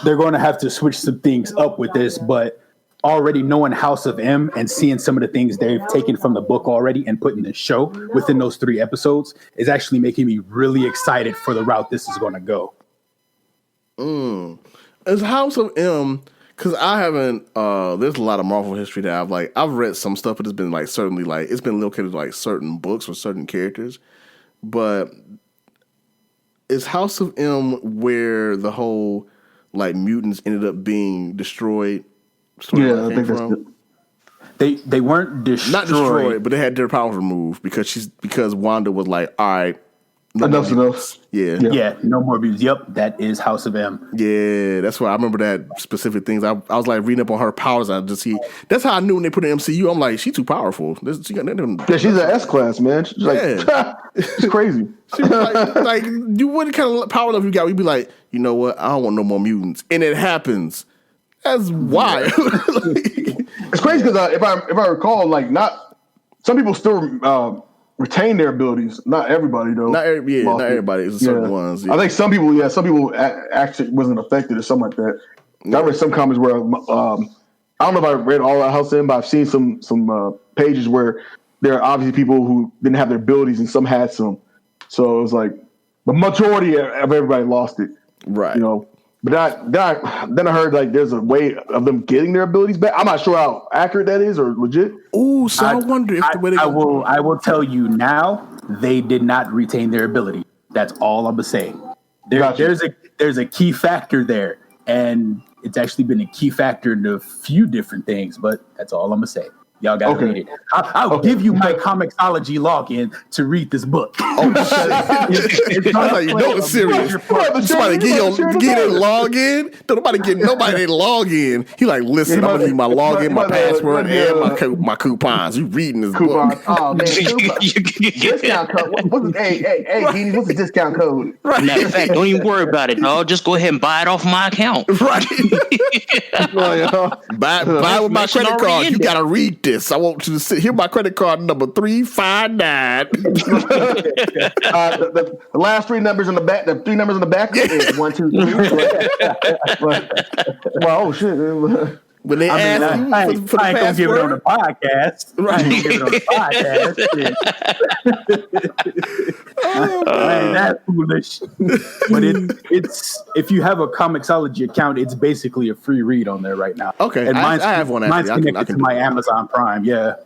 they're going to have to switch some things up with this, but already knowing House of M and seeing some of the things they've taken from the book already and put in the show within those 3 episodes is actually making me really excited for the route this is going to go. As House of M, because I haven't. There's a lot of Marvel history that I've read some stuff, but it's been like certainly like it's been located like certain books or certain characters. But is House of M where the whole like mutants ended up being destroyed? Yeah, I think that's it. They weren't destroyed. Not destroyed, but they had their powers removed because Wanda was like, all right. Enough's enough. Yeah, no more mutants. Yep, that is House of M. Yeah, that's why I remember that specific things. I was like reading up on her powers. I just see that's how I knew when they put in MCU. I'm like, she's too powerful. She got she's an S class, man. She's like, it's crazy. She was like you what kind of power level you got? We'd be like, you know what? I don't want no more mutants, and it happens. That's wild. It's crazy because if I recall, like not some people still retain their abilities. Not everybody though. Not everybody. It's certain ones. Yeah. I think some people actually wasn't affected or something like that. Yeah. I read some comments where I don't know if I read all that House of M, but I've seen some pages where there are obviously people who didn't have their abilities and some had some. So it was like the majority of everybody lost it. Right. You know. But then I heard like there's a way of them getting their abilities back. I'm not sure how accurate that is or legit. Ooh, so I wonder if the way I will tell you now, they did not retain their ability. That's all I'm gonna say. There's a key factor there, and it's actually been a key factor in a few different things. But that's all I'm gonna say. Y'all gotta read it. I'll give you my Comixology login to read this book. Oh shit! That's how you know it's serious. Somebody get in login. Don't nobody get nobody in login. He like, listen, I'm gonna need my login, my password, and my coupons. You reading this book? Oh man, discount code. Hey, Geneyus, what's the discount code? Right. Matter of fact, don't even worry about it, dog. Just go ahead and buy it off my account. Right. Buy with my credit card. You gotta read this. I want you to sit here. My credit card number 359. The last 3 numbers on the back. The 3 numbers on the back is 1, 2, 3. Well, oh shit. When they ask you for the I ain't gonna give it on the podcast. Right. I ain't give it on the podcast. I ain't that foolish. But it's if you have a Comixology account, it's basically a free read on there right now. Okay, and I have one. Mine's connected to my Amazon Prime. Yeah.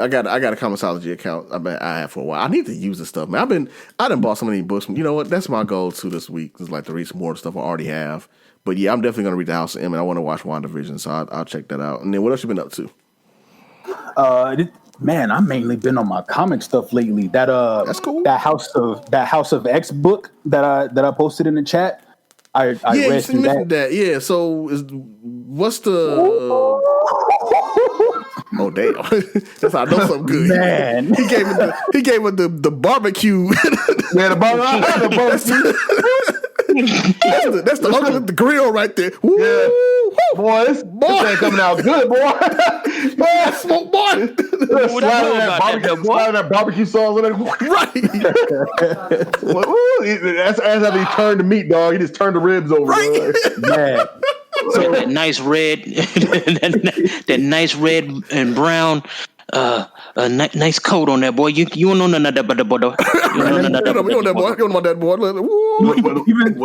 I got a Comixology account. I have for a while. I need to use this stuff, man. I done bought so many books. You know what? That's my goal too this week. Is like to read some more stuff I already have. But yeah, I'm definitely gonna read the House of M, and I want to watch WandaVision, so I'll check that out. And then what else you been up to? Man, I've mainly been on my comic stuff lately. That's cool. That House of X book that I posted in the chat. I read through that. Yeah. So what's the? Oh damn! That's how I know something good. Man, he gave it the barbecue. Yeah, the barbecue. That's the uncle at the grill right there. Woo, Yeah. woo. Boy, this ain't coming out good, boy. Smoke boy. Slide that barbecue sauce in there. Right. That's how he turned the meat, dog. He just turned the ribs over. Right. man. So that nice red, that nice red and brown, nice coat on that boy. You don't know nothing about that boy, though. You don't know nothing about that boy.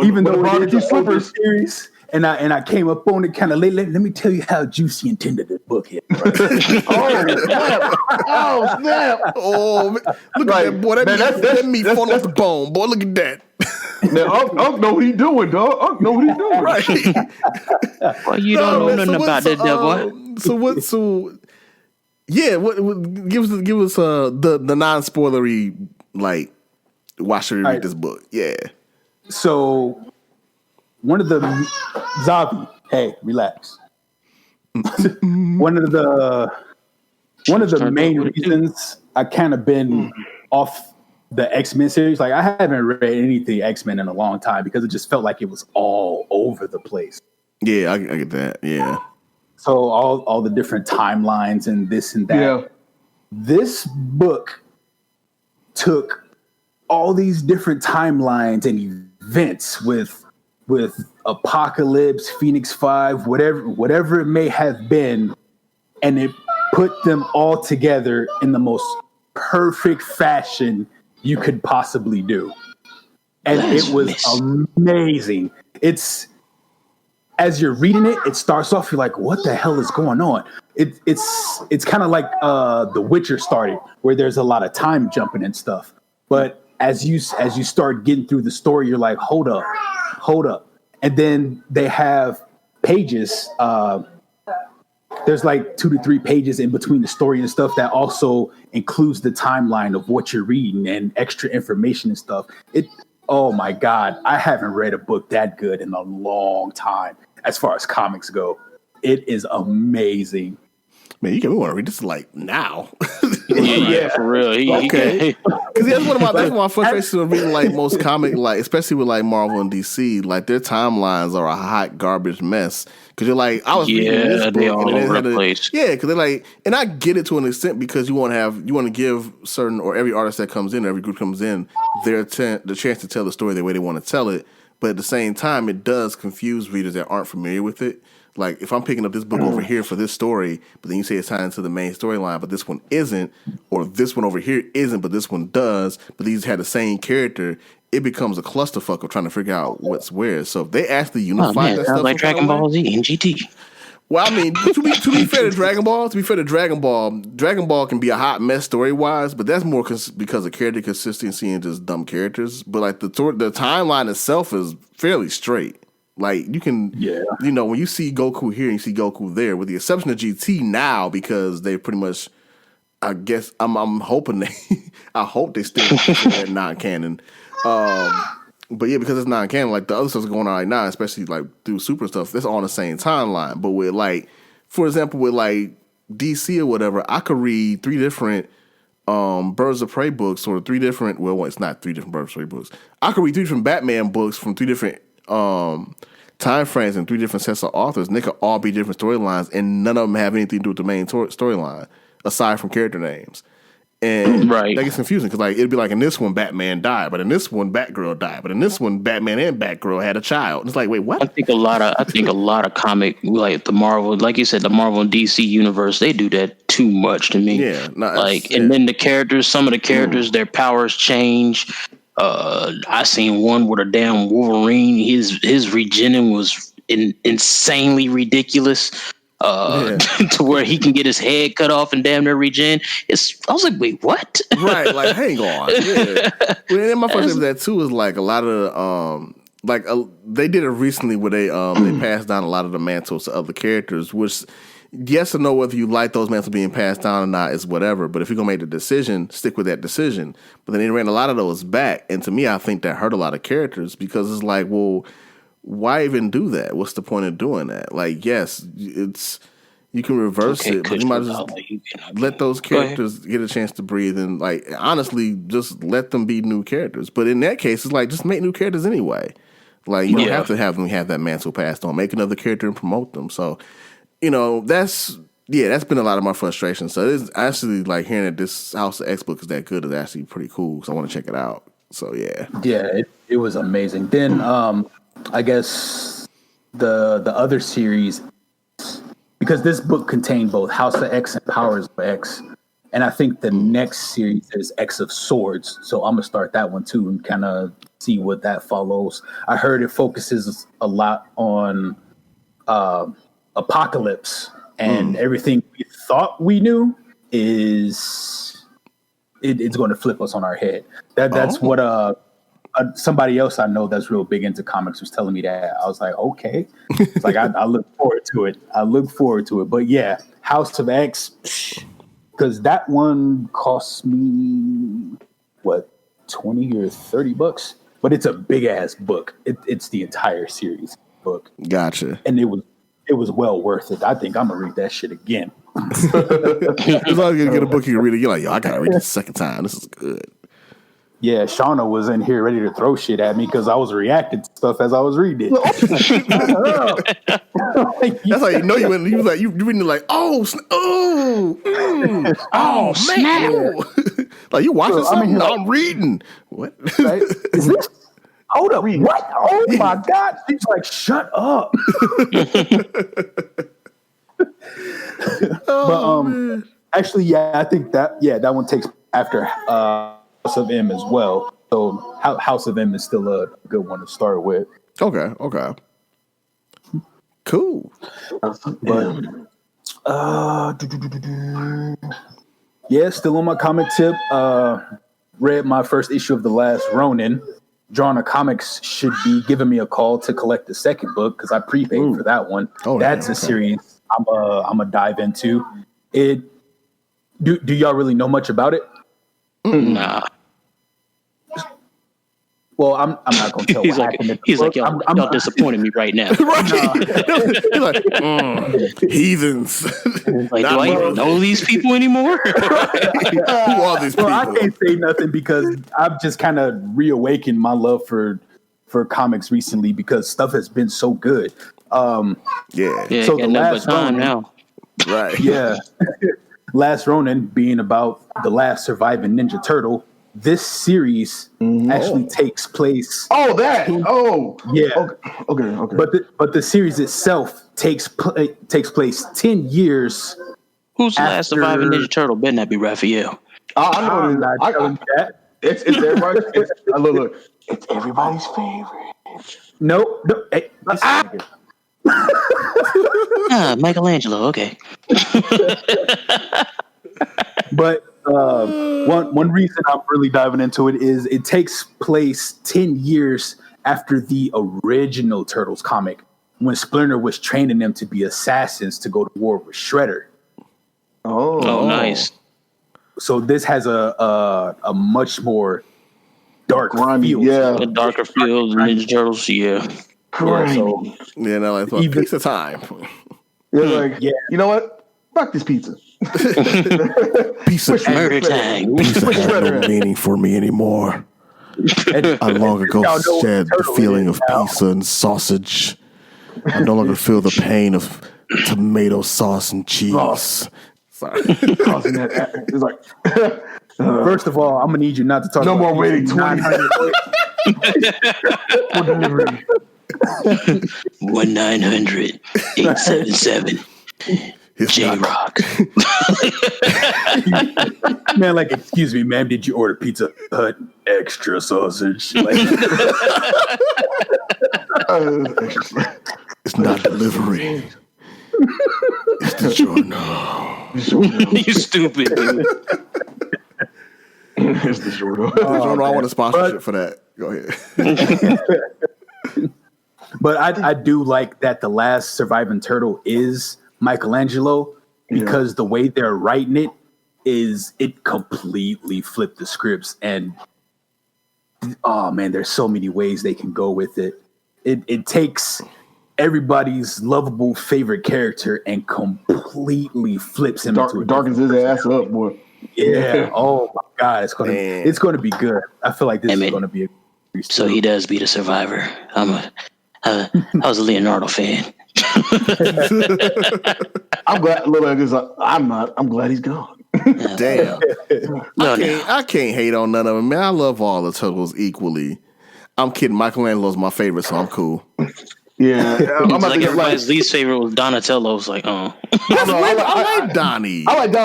Even though barbecue it is a slippers series, and I came up on it kind of late. Let me tell you how juicy and tender this book is. Oh snap! Oh, look at that boy. That meat fall off the bone, boy. Look at that. Now, Unc know what he doing, dog. Unc know what he doing. Right. Well, you don't know nothing about that, boy. Give us the non-spoilery, like, why should we read this book? Yeah. So one of the Zavi, hey, relax. One of the main reasons I kind of been off the X-Men series, like I haven't read anything X-Men in a long time because it just felt like it was all over the place. Yeah, I get that. Yeah. So all the different timelines and this and that. Yeah. This book took all these different timelines and events with Apocalypse, Phoenix 5, whatever it may have been, and it put them all together in the most perfect fashion you could possibly do. And it was amazing. It's, as you're reading it, it starts off, you're like, what the hell is going on? It's kind of like The Witcher started, where there's a lot of time jumping and stuff. But as you start getting through the story, you're like, hold up. And then they have pages. There's like 2 to 3 pages in between the story and stuff that also includes the timeline of what you're reading and extra information and stuff. Oh my God, I haven't read a book that good in a long time as far as comics go. It is amazing. Man, you can want to read this like now. Yeah, for real. Okay. Because that's one of my frustrations with reading like most comic, like especially with like Marvel and DC, like their timelines are a hot garbage mess. Because you're like, I was reading this book, they all over the place. Yeah, because they're like, and I get it to an extent because you want to give certain, or every artist that comes in, or every group comes in, the chance to tell the story the way they want to tell it. But at the same time, it does confuse readers that aren't familiar with it. Like, if I'm picking up this book over here for this story, but then you say it's tied into the main storyline, but this one isn't, or this one over here isn't, but this one does, but these had the same character, it becomes a clusterfuck of trying to figure out what's where. So if they actually unify that stuff, like Dragon Ball Z and GT. Well, I mean, to be fair to Dragon Ball, Dragon Ball can be a hot mess story wise, but that's more because of character consistency and just dumb characters. But like the timeline itself is fairly straight. Like you can, when you see Goku here and you see Goku there, with the exception of GT now, because they pretty much, I guess I'm hoping I hope they still that non-canon. But yeah, because it's non-canon, like the other stuff's going on right now, especially like through Super stuff, that's all on the same timeline. But with like, for example, with like DC or whatever, I could read 3 different Birds of Prey books, or 3 different. Well, it's not 3 different Birds of Prey books. I could read 3 different Batman books from 3 different time frames and 3 different sets of authors, and they could all be different storylines, and none of them have anything to do with the main storyline aside from character names. And that gets confusing because like it'd be like in this one Batman died, but in this one Batgirl died, but in this one Batman and Batgirl had a child. And it's like, wait, what? I think a lot of comic, like the Marvel, like you said, the Marvel and DC universe, they do that too much to me. Yeah, and then the characters, some of the characters, their powers change. I seen one with a damn Wolverine. His regening was insanely ridiculous. To where he can get his head cut off and damn near regen. I was like, wait, what? Right, like hang on. Yeah. Well, and my first thing with that too is like a lot of like they did it recently where they passed down a lot of the mantles to other characters, which yes or no whether you like those mantles being passed down or not is whatever. But if you're gonna make the decision, stick with that decision. But then they ran a lot of those back, and to me, I think that hurt a lot of characters because it's like, well, why even do that? What's the point of doing that? Like, yes, it's you can reverse it, but you might just let those characters get a chance to breathe and, like, honestly, just let them be new characters. But in that case, it's like just make new characters anyway. Like, you don't have to have them have that mantle passed on. Make another character and promote them. So, that's been a lot of my frustration. So it's actually like hearing that this House of X book is that good is actually pretty cool. So I want to check it out. So yeah, it was amazing. Then I guess the other series, because this book contained both House of X and Powers of X, and I think the next series is X of Swords. So I'm gonna start that one too and kind of see what that follows. I heard it focuses a lot on Apocalypse, and everything we thought we knew is it's going to flip us on our head. That's what somebody else I know that's real big into comics was telling me that. I was like, okay. It's like I look forward to it. But yeah, House of X, because that one cost me what, $20 or $30, but it's a big ass book. It's the entire series book. Gotcha. And it was well worth it. I think I'm gonna read that shit again. As long as you get a book you can read it, you're like, yo, I gotta read this a second time. This is good. Yeah, Shauna was in here ready to throw shit at me because I was reacting to stuff as I was reading it. That's how you know you went. You was like, you reading it like, oh snap! Like you watching something? No, I'm reading. What? Right? Is this? Hold up! What? Oh my God! She's like, shut up. But actually, yeah, I think that one takes after House of M as well. So House of M is still a good one to start with. Okay. Cool. But yeah, still on my comic tip. Read my first issue of The Last Ronin. Drawing Comics should be giving me a call to collect the second book because I prepaid for that one. That's a series I'm a dive into. It. Do y'all really know much about it? Nah. Well, I'm not going to tell what happened. He's like, y'all disappointing me right now. He's like, heathens. Like, do I even know these people anymore? Who are these people? Well, I can't say nothing because I've just kind of reawakened my love for comics recently because stuff has been so good. Yeah. So the Last Ronin now. Right. Yeah. Last Ronin being about the last surviving Ninja Turtle. This series actually takes place. Oh, that. Yeah. Okay. But the series itself takes place 10 years. Who's the last surviving Ninja Turtle? Better not be Raphael. I know that. It's everybody's. Look. It's everybody's favorite. No. Hey, Michelangelo. Okay. But one reason I'm really diving into it is it takes place 10 years after the original Turtles comic when Splinter was training them to be assassins to go to war with Shredder. Oh, nice. So this has a much more dark feel. Yeah. A darker feel than Ninja Turtles, yeah. Like a piece of time. You know what? Fuck this pizza. Piece of murder time. Pizza has no meaning for me anymore. I long ago shed the feeling of pizza and sausage. I no longer feel the pain of tomato sauce and cheese. Sorry. It's like, first of all, I'm gonna need you not to talk. No about more waiting 900 for delivery. 1-900-877 J-Rock. Man, like, excuse me, ma'am, did you order Pizza Hut extra sausage? Like, it's not delivery. It's DiGiorno. You stupid, dude. It's DiGiorno. I want a sponsorship for that. Go ahead. But I do like that the last surviving turtle is Michelangelo because the way they're writing it completely flipped the scripts. And oh man, there's so many ways they can go with it. It takes everybody's lovable favorite character and completely flips him into darkens his ass up, boy. Yeah. Oh my God, it's gonna be good. I feel like this is gonna be. So he does beat a survivor. I was a Leonardo fan. I'm glad. I'm glad he's gone. Damn. I can't hate on none of them, man. I love all the turtles equally. I'm kidding. Michelangelo's my favorite, so I'm cool. Yeah, I'm like everybody's least favorite was Donatello's. Like, I like Donnie. I like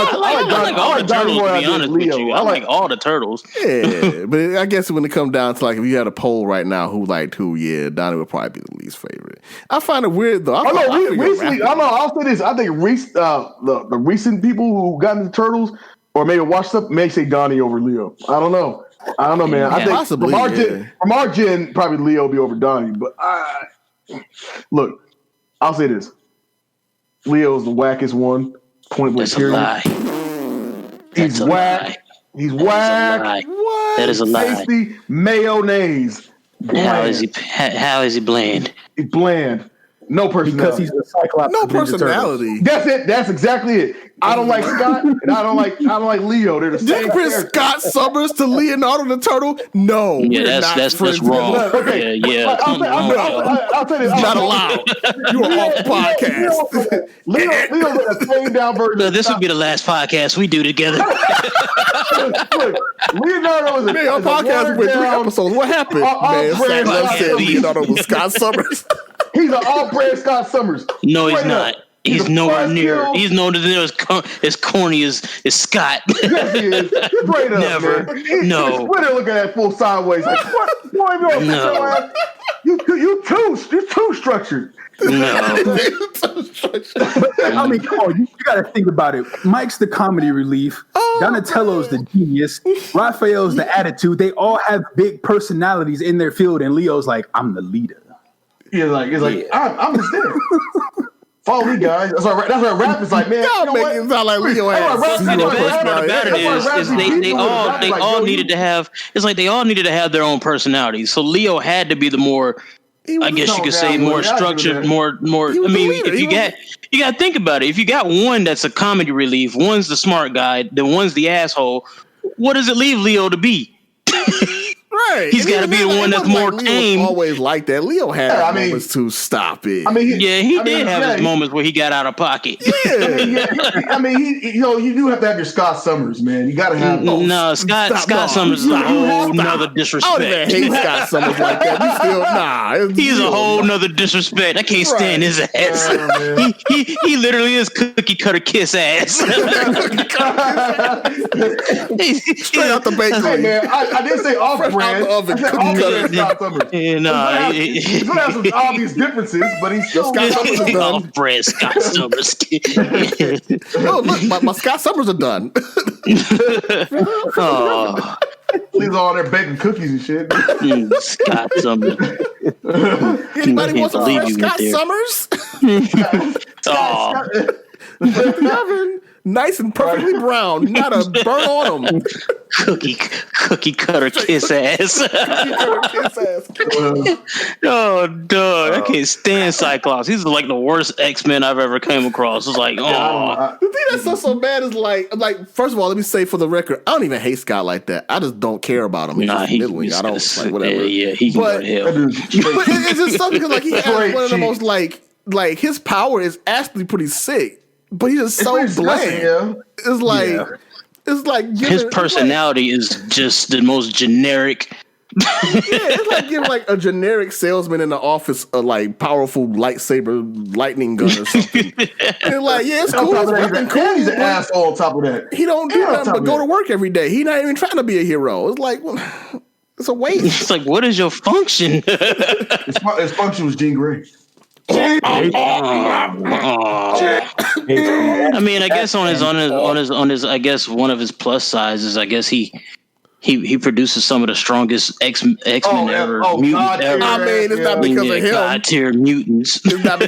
all the turtles. To be honest with you, I like all the turtles. Yeah, but I guess when it comes down to like, if you had a poll right now, who liked who? Yeah, Donnie would probably be the least favorite. I find it weird though. I'll say this. I think the recent people who got into turtles or maybe watched up may say Donnie over Leo. I don't know, man. Yeah, I think possibly, from our gen, probably Leo will be over Donnie. But look, I'll say this: Leo's the wackest one. Point blank. That's a lie. He's whack. He's whack. That is a lie. Tasty mayonnaise. How is he bland? He's bland. No personality. Because he's a Cyclops. No personality. That's it. That's exactly it. I don't like Scott, and I don't like Leo. They're the same. Different Scott Summers to Leonardo the Turtle? No. Yeah, that's wrong. Okay. Yeah. I'll tell you this. It's not allowed. You are off the podcast. Leo's like a toned down version. No, this will be the last podcast we do together. Look, Leonardo is our podcast with 3 episodes. What happened? Man, said Leonardo was Scott Summers. He's an all-brand Scott Summers. No, he's not. He's nowhere near. He's nowhere near as corny as Scott. Yes, he is. Straight up, never. Man. No. Twitter looking at full sideways. Like, what? No. You too structured. No. I mean, come on, you got to think about it. Mike's the comedy relief. Donatello's the genius. Raphael's the attitude. They all have big personalities in their field, and Leo's like, I'm the leader. He's like, I'm just there. Follow me, guys. That's why rap is like, man. Y'all making it sound like Leo has the best part about it is they all needed to have. It's like they all needed to have their own personalities. So Leo had to be the more, I guess you could say, more structured, more. I mean, if you got to think about it. If you got one that's a comedy relief, one's the smart guy, then one's the asshole. What does it leave Leo to be? Right. He's got to be the one that's more tame. Always like that. Leo had moments to stop it. He did have his moments where he got out of pocket. Yeah. You do have to have your Scott Summers, man. You got to have those. No, Scott Summers is a whole nother disrespect. I don't even hate Scott Summers like that. He's a whole nother disrespect. I can't stand his ass. He literally is cookie cutter kiss ass. Straight out the bakery. Hey, man, I didn't say off-brand. He's gonna have some obvious differences, but he's still Scott Summers is done. Off-brand Scott Summers. Oh, look, my Scott Summers are done. Oh. He's all there baking cookies and shit. Scott Summers. Anybody wants to Scott Summers? Oh. Nice and perfectly brown, not a burn on them. Cookie cutter kiss ass. Oh, dog! I can't stand Cyclops. He's like the worst X-Men I've ever came across. It's like, oh. The thing that's so bad is like, first of all, let me say for the record, I don't even hate Scott like that. I just don't care about him. He's I don't like whatever. Yeah, he can go to hell. But it's just something because like he has one of the most like his power is actually pretty sick. But he's just so bland. Yeah. It's like his personality is just the most generic. It's like giving like a generic salesman in the office a like powerful lightsaber lightning gun or something. And like, yeah, it's cool. He's an asshole on top of that. He don't do nothing but go to work every day. He's not even trying to be a hero. It's like, it's a waste. It's like, what is your function? His function was Jean Grey. I mean, I guess on his I guess one of his plus sizes, I guess he He produces some of the strongest X-Men ever. God, ever. I mean, it's not because of him. God tier mutants. It's not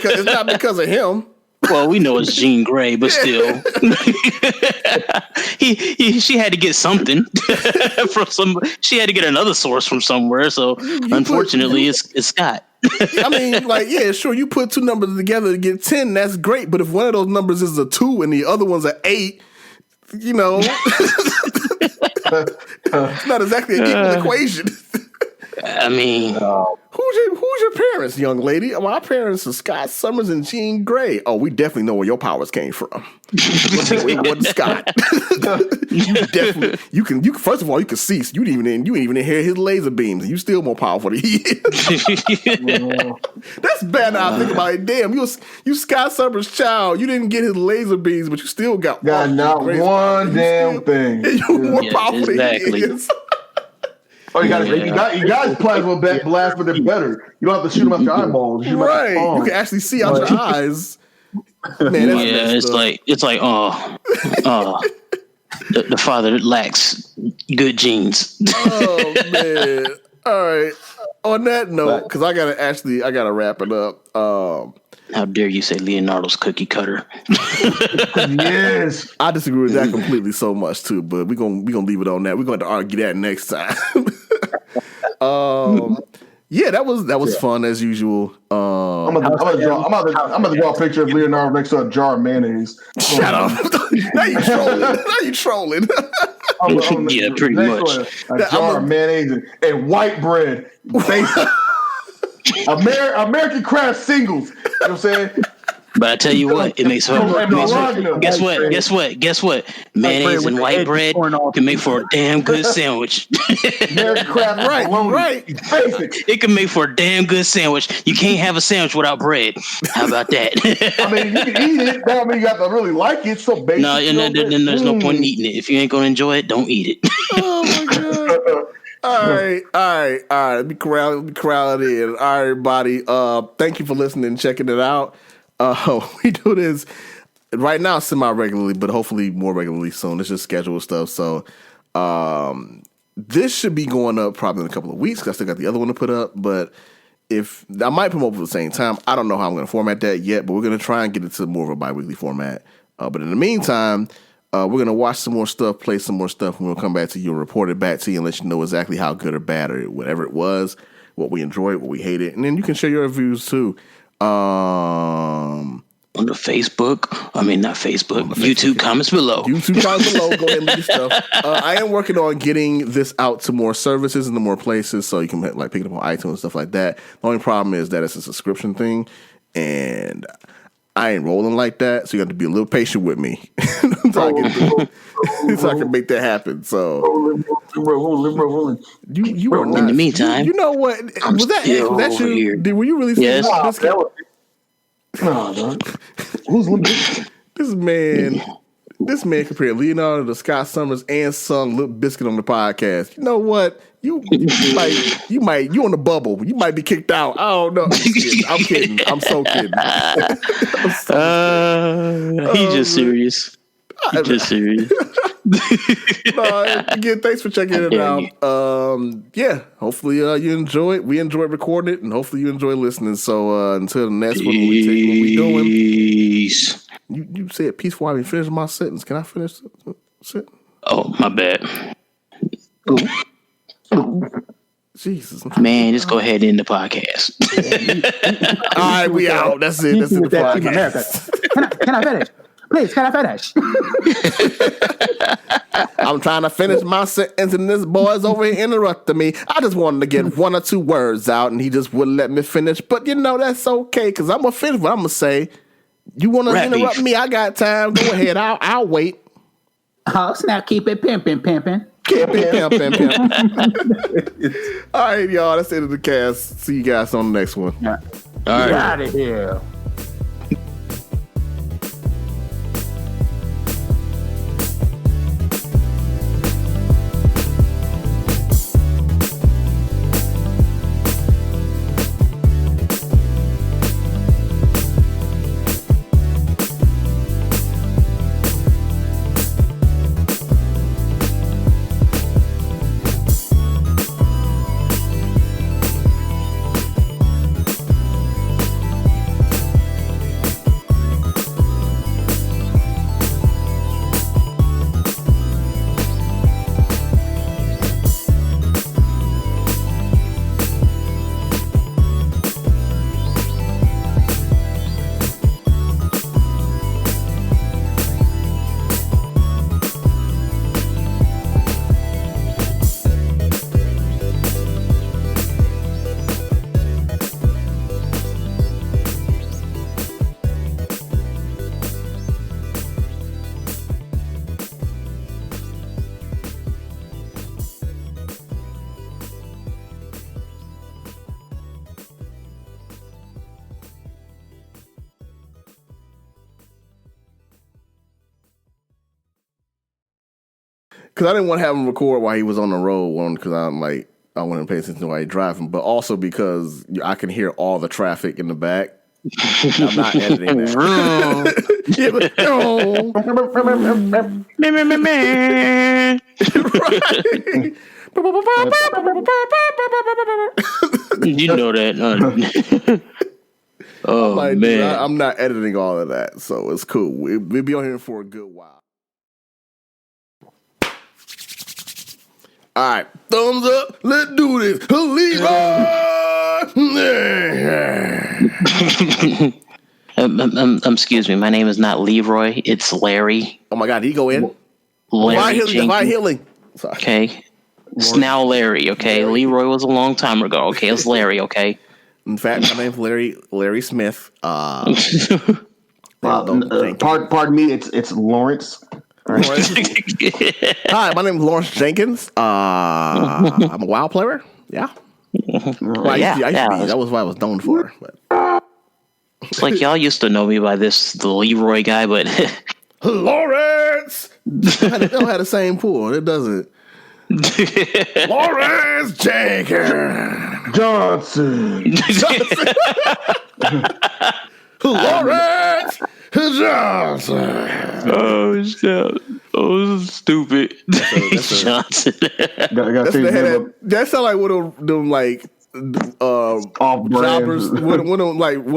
because of him. Well, we know it's Jean Grey, but still, she had to get something from some. She had to get another source from somewhere. So unfortunately, it's Scott. I mean, like, yeah, sure, you put two numbers together to get 10, that's great. But if one of those numbers is a 2 and the other one's an 8, you know, it's not exactly an equal equation. I mean, who's your parents, young lady? My parents are Scott Summers and Jean Grey. Oh, we definitely know where your powers came from. We were Scott. you can first of all, you can see. You didn't even hear his laser beams, and you still more powerful than he is. That's bad. Now I think about it. Damn, you Scott Summers' child. You didn't get his laser beams, but you still got not one damn thing. You're more powerful than he is. Oh, you got his plasma blast, but they're better. You don't have to shoot them out your eyeballs. Right, you can actually see out your eyes. Man, it's like the father lacks good genes. Oh man! All right. On that note, because I gotta wrap it up. How dare you say Leonardo's cookie cutter? Yes, I disagree with that completely so much too. But we're gonna leave it on that. We're going to argue that next time. Yeah, that was fun as usual. I'm gonna draw a picture of Leonardo next to a jar of mayonnaise. Shut up! Now you trolling. Yeah, pretty much. A jar of mayonnaise and white bread. American Craft Singles. You know what I'm saying? But I tell you what, it makes for guess what? Mayonnaise and white bread can make for a damn good sandwich. American Craft, right. It can make for a damn good sandwich. You can't have a sandwich without bread. How about that? I mean, you can eat it. That mean you got to really like it. So basic. No, and then there's no point in eating it. If you ain't gonna enjoy it, don't eat it. Oh my god. All right. Let me corral it in. All right, everybody. Thank you for listening and checking it out. We do this right now semi-regularly, but hopefully more regularly soon. It's just scheduled stuff. So this should be going up probably in a couple of weeks because I still got the other one to put up. But if I might put them up at the same time, I don't know how I'm going to format that yet. But we're going to try and get it to more of a bi-weekly format. But in the meantime, we're going to watch some more stuff, play some more stuff, and we'll come back to you and report it back to you and let you know exactly how good or bad or whatever it was, what we enjoyed, what we hated. And then you can share your reviews too. On the Facebook, not Facebook, YouTube comments below. YouTube comments below. Go ahead and leave your stuff. I am working on getting this out to more services and to more places, so you can like pick it up on iTunes and stuff like that. The only problem is that it's a subscription thing, and I ain't rolling like that, so you have to be a little patient with me so I can make that happen. So you are not. In the meantime, you know what? Was that you? Were you really? Yes. No, who's this man compared Leonardo to Scott Summers and sung Limp Bizkit on the podcast. You know what? You on the bubble. You might be kicked out. I don't know. I'm kidding. I'm so kidding. He's just serious. Again, thanks for checking it out. Hopefully you enjoy it. We enjoy recording it, and hopefully you enjoy listening. So until the next one, we doing. You said peace before I even finish my sentence. Can I finish the sentence? Oh, my bad. Jesus, man, just go ahead and end the podcast. All right, we out. That's it. That's the podcast. Can I finish? Please, can I finish? I'm trying to finish my sentence, and this boy's over here interrupting me. I just wanted to get one or two words out, and he just wouldn't let me finish. But that's okay, because I'm gonna finish what I'm gonna say. You want to interrupt me? I got time. Go ahead. I'll wait. Oh, snap! Keep it pimping. Keep it pimping. All right, y'all. That's the end of the cast. See you guys on the next one. Yeah. All right. Get out of here. because I didn't want to have him record while he was on the road. One, because I'm like, I wanted to pay attention to while he's driving, but also because I can hear all the traffic in the back. I'm not editing that. You know that. Oh, like, man. I'm not editing all of that, so it's cool. We'll be on here for a good while. All right, thumbs up. Let's do this. Excuse me. My name is not Leroy. It's Larry. Oh my God, did he go in? Larry Divine healing. Sorry. Okay. It's now Larry. Okay. Leroy was a long time ago. Okay. It's Larry. Okay. In fact, my name's Larry Smith. Pardon me, it's Lawrence. Lawrence. Hi, my name's Lawrence Jenkins. I'm a WoW player. Yeah. Well, I used to be. That was what I was known for. But. It's like y'all used to know me by the Leroy guy, but Lawrence. They don't have the same pool. It doesn't. Lawrence Jenkins Johnson. Lawrence Johnson. oh shit! Oh, this is stupid. Johnson. That sound like one of them like jobbers, one of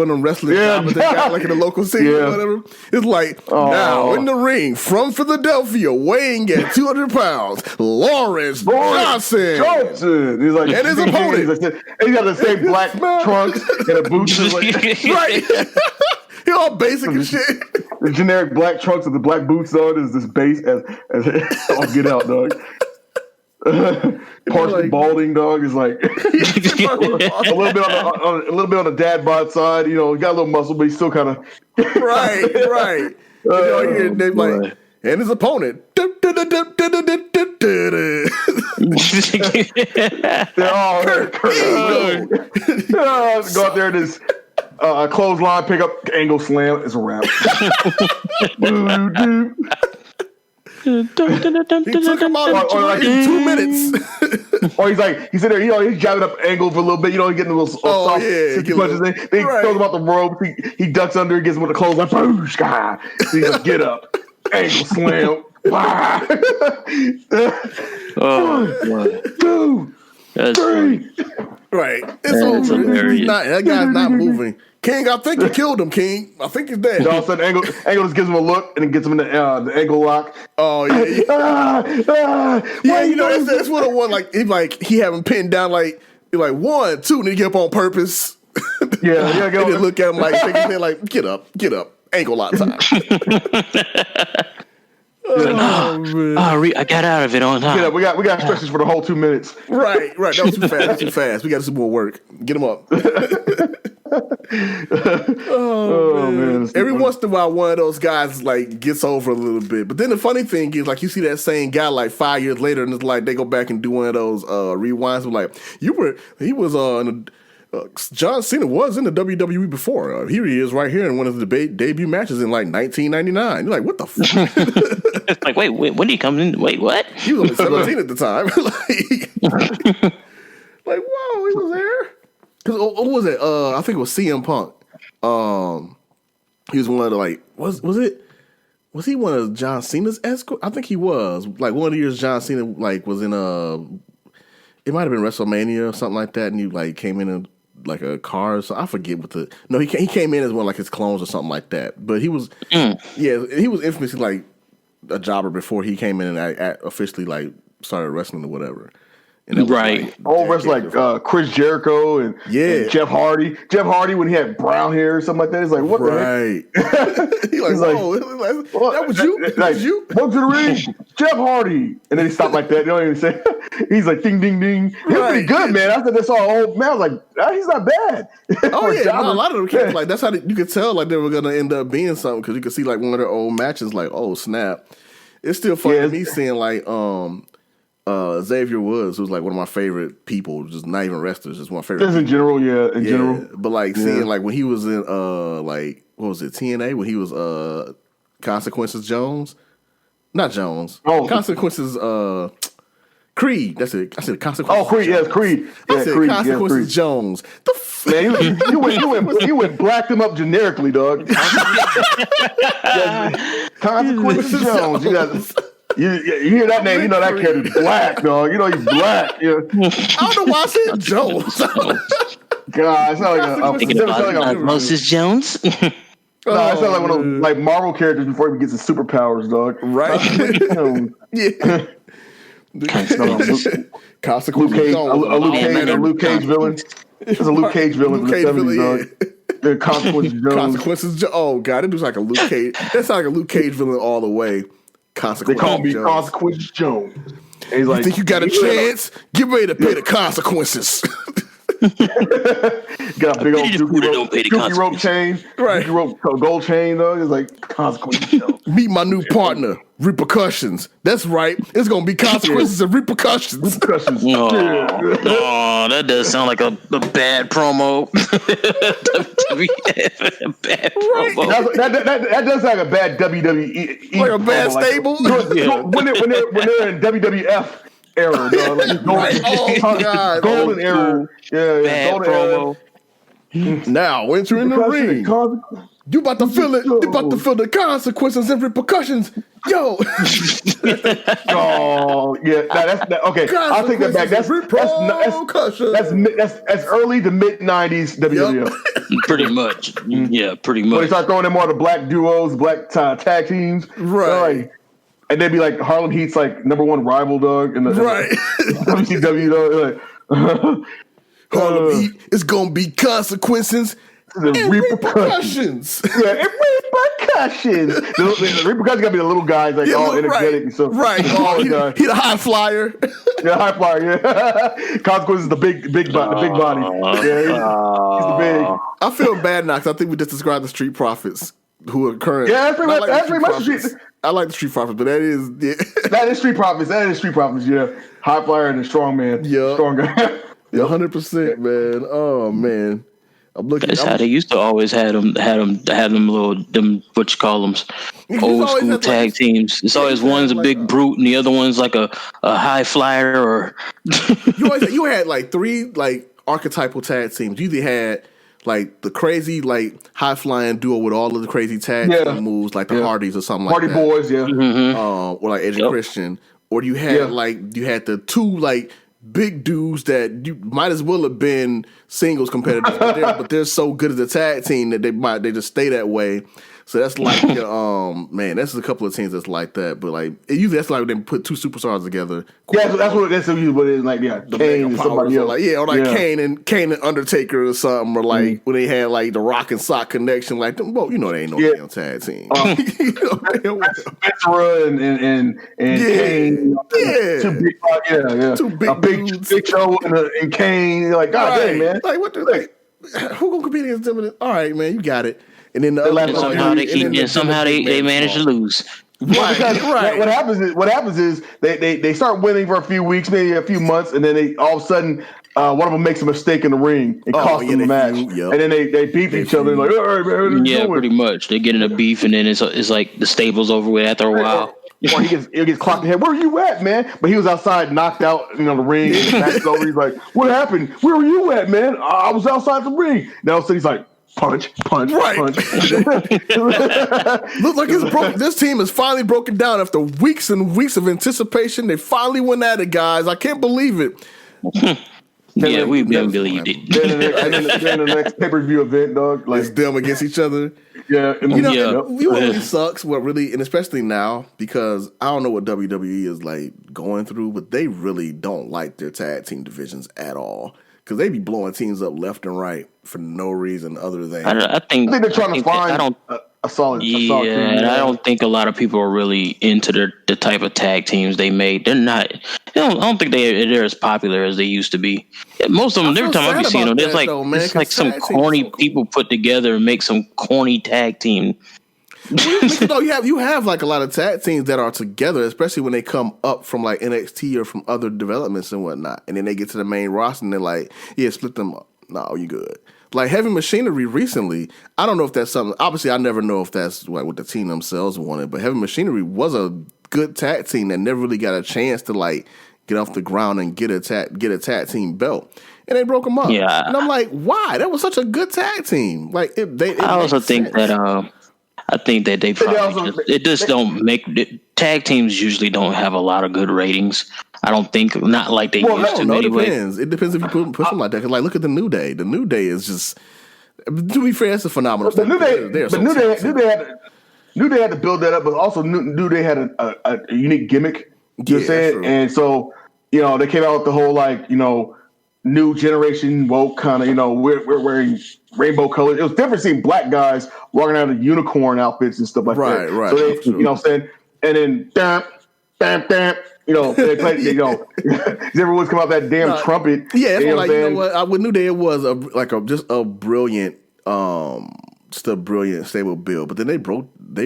them wrestling jobbers they got like in the local scene or whatever. It's like now in the ring from Philadelphia, weighing at 200 pounds, Lawrence Johnson. He's like, and his opponent. He got the same black trunks and a boots. Right. He all basic and shit. The generic black trunks with the black boots on is this base as I'll get out, dog. Partially balding, dog, is like a little bit on the dad bod side. You know, he got a little muscle, but he's still kind of right. They're like, and his opponent. They're all go out there and just clothesline, pick up, angle slam. It's a wrap. He took him out in 2 minutes. Or he's sitting there, he's jabbing up angle for a little bit, he's getting a little soft punches in. Then he throws him out the rope, he ducks under, gets him with the clothes like, boosh, guy. So he's like, get up, angle slam. Oh, 2, 3. Right. It's over. That guy's not moving. King, I think you killed him, King. I think he's dead. All of a sudden, Angle just gives him a look and then gets him in the ankle lock. Oh, yeah. That's what I want. Like, he have him pinned down, like 1, 2, and then he get up on purpose. Yeah. And then look at him like, shake his head like, get up. Ankle lock time. Man. I got out of it on time. Yeah, we got stretches for the whole 2 minutes. Right. That was too fast. We got to do some more work. Get him up. Oh man. Every once in a while, one of those guys like gets over a little bit. But then the funny thing is, like, you see that same guy like 5 years later, and it's like they go back and do one of those rewinds. Like, John Cena was in the WWE before. Here he is right here in one of the debut matches in like 1999. You're like, what the fuck? It's like, wait, when did he come in? Wait, what? He was only 17 at the time. Like, whoa, he was there. What was it? I think it was CM Punk. He was one of the was he one of John Cena's escort? I think he was. Like, one of the years John Cena was in it might have been WrestleMania or something like that, and he came in like a car. So I forget he came in as one of his clones or something like that. But he was he was infamously a jobber before he came in and officially started wrestling or whatever. And right. Wrestlers Chris Jericho and Jeff Hardy. Jeff Hardy, when he had brown hair or something like that, he's like, what the heck? He's like, whoa, that was you? That was you? Welcome to the ring, Jeff Hardy. And then he stopped like that. They don't even say, he's like, ding, ding, ding. He was pretty good, man. I said, that's all old man. I was like, he's not bad. Oh, yeah. No, a lot of them kids, that's how you could tell they were going to end up being something, because you could see one of their old matches, oh, snap. It's still funny to me seeing, Xavier Woods, who's one of my favorite people, just not even wrestlers, just one of my favorite. Just in general, in general. But seeing when he was in what was it, TNA, when he was Consequences Jones, Not Jones. Oh. Consequences. Creed. That's it. I said Consequences. Oh, Creed. Yes, Creed. I said Creed. Consequences Creed. Jones. Man, you went blacked him up generically, dog. Consequences Jones. You hear that name, you know that character's black, dog. You know he's black. Yeah. I don't know why I said Jones. God, it's not like Moses Jones. No, it sounds like one of those like Marvel characters before he gets his superpowers, dog. Right? Yeah. Consequences. A Luke Cage villain. There's a Luke Cage villain in the 70s, dog. The Consequences Jones. Consequences. Oh God, it looks like a Luke Cage. That's like a Luke Cage villain all the way. They call me Consequences Jones. And he's like, you think you got a chance? Get ready to pay the consequences. Got a big old dookie rope chain, right? Dookie rope gold chain, though. It's like consequences. Meet my new partner, repercussions. That's right. It's gonna be consequences and repercussions. Oh, that does sound like a bad promo. Bad promo. That does sound like a bad WWE. Like a bad stable. When they're in WWF. Era, dog. Like golden era. Yeah, golden promo. Era. Now entering the ring. You about to feel it. You about to feel the consequences and repercussions. Yo. Oh yeah. Okay. I'll take that back. That's early to mid '90s WWF. Pretty much. Yeah, pretty much. But they start throwing in more of the black duos, black tag teams, right? And they'd be like Harlem Heat's like #1 rival, dog, in the WCW, dog. Like, Harlem Heat is gonna be consequences and repercussions. Yeah, and repercussions. The repercussions gotta be the little guys, like all energetic and stuff. Right. He the high flyer. Yeah, high flyer. Yeah. Consequences, the big body. Yeah, he's the big. I feel bad now because I think we just described the Street Profits, who are current. Yeah, that's pretty much. I like the Street Profits, but that is that is Street Profits. That is Street Profits. Yeah, high flyer and a strong man. Yeah, strong guy. Yeah, 100%, man. Oh man, I'm looking. That's how they used to always had them what you call them, old school tag teams. It's always one's a big brute and the other one's like a high flyer. Or you had like 3 like archetypal tag teams. You either had like the crazy, like high flying duo with all of the crazy tag team moves, like the Hardys or something Hardy like that. Boys, yeah. Or like Edge and Christian. Or you had you had the 2 like big dudes that you might as well have been singles competitors, but they're so good as a tag team that they just stay that way. So that's like man, that's a couple of teams that's like that. But like usually that's like they put 2 superstars together. Yeah, that's usually what it is. Like Kane and somebody else. Kane and Undertaker or something, or like when they had like the Rock and Sock connection. Like, well, you know they ain't no damn tag team. Ventura and Kane. Two big dudes. Big Show and Kane. You're like, God dang, man. Like what? Who gonna compete against them? All right, man, you got it. And then somehow they manage to lose. Right. What happens is they start winning for a few weeks, maybe a few months, and then they all of a sudden one of them makes a mistake in the ring and costs them the match. And then they beat each other like, all right, man. Yeah, pretty much. They get in a beef, and then it's like the stable's over with after a while. Or he gets clocked in the head. Where are you at, man? But he was outside, knocked out, the ring. And the match is over. He's like, what happened? Where were you at, man? I was outside the ring. Now he's like, punch. Right. Looks like it's broken. This team is finally broken down after weeks and weeks of anticipation. They finally went at it, guys. I can't believe it. Yeah, we believed it. Then the next pay-per-view event, dog. Like, it's them against each other. Yeah. You know what really sucks, and especially now, because I don't know what WWE is like going through, but they really don't like their tag team divisions at all. Because they be blowing teams up left and right for no reason other than I think they're trying to find a solid team. And I don't think a lot of people are really into the type of tag teams they made. They're not. I don't think they're as popular as they used to be. Most of them, every time I be seeing them, there's like some corny people put together and make some corny tag team. You have like a lot of tag teams that are together, especially when they come up from like NXT or from other developments and whatnot, and then they get to the main roster and they're like, yeah, split them up. No, you good. Like Heavy Machinery recently, I don't know if that's something. Obviously, I never know if that's like what the team themselves wanted. But Heavy Machinery was a good tag team that never really got a chance to like get off the ground and get a tag team belt, and they broke them up. Yeah, and I'm like, why? That was such a good tag team. Like I also think that they probably don't make tag teams usually don't have a lot of good ratings. I don't think not like they used to. It depends. It depends if you push them like that. 'Cause like look at the New Day. The New Day is just, to be fair, it's a phenomenal. The New Day had to build that up, but also New Day had a unique gimmick. You know what I'm saying? And so they came out with the whole like new generation woke kind of we're wearing rainbow colors. It was different seeing black guys walking out of unicorn outfits and stuff like that. Right. So they, what I'm saying, and then bam, they played, everyone's come out that damn trumpet. Yeah, like with New Day, it was just a brilliant, stable build. But then they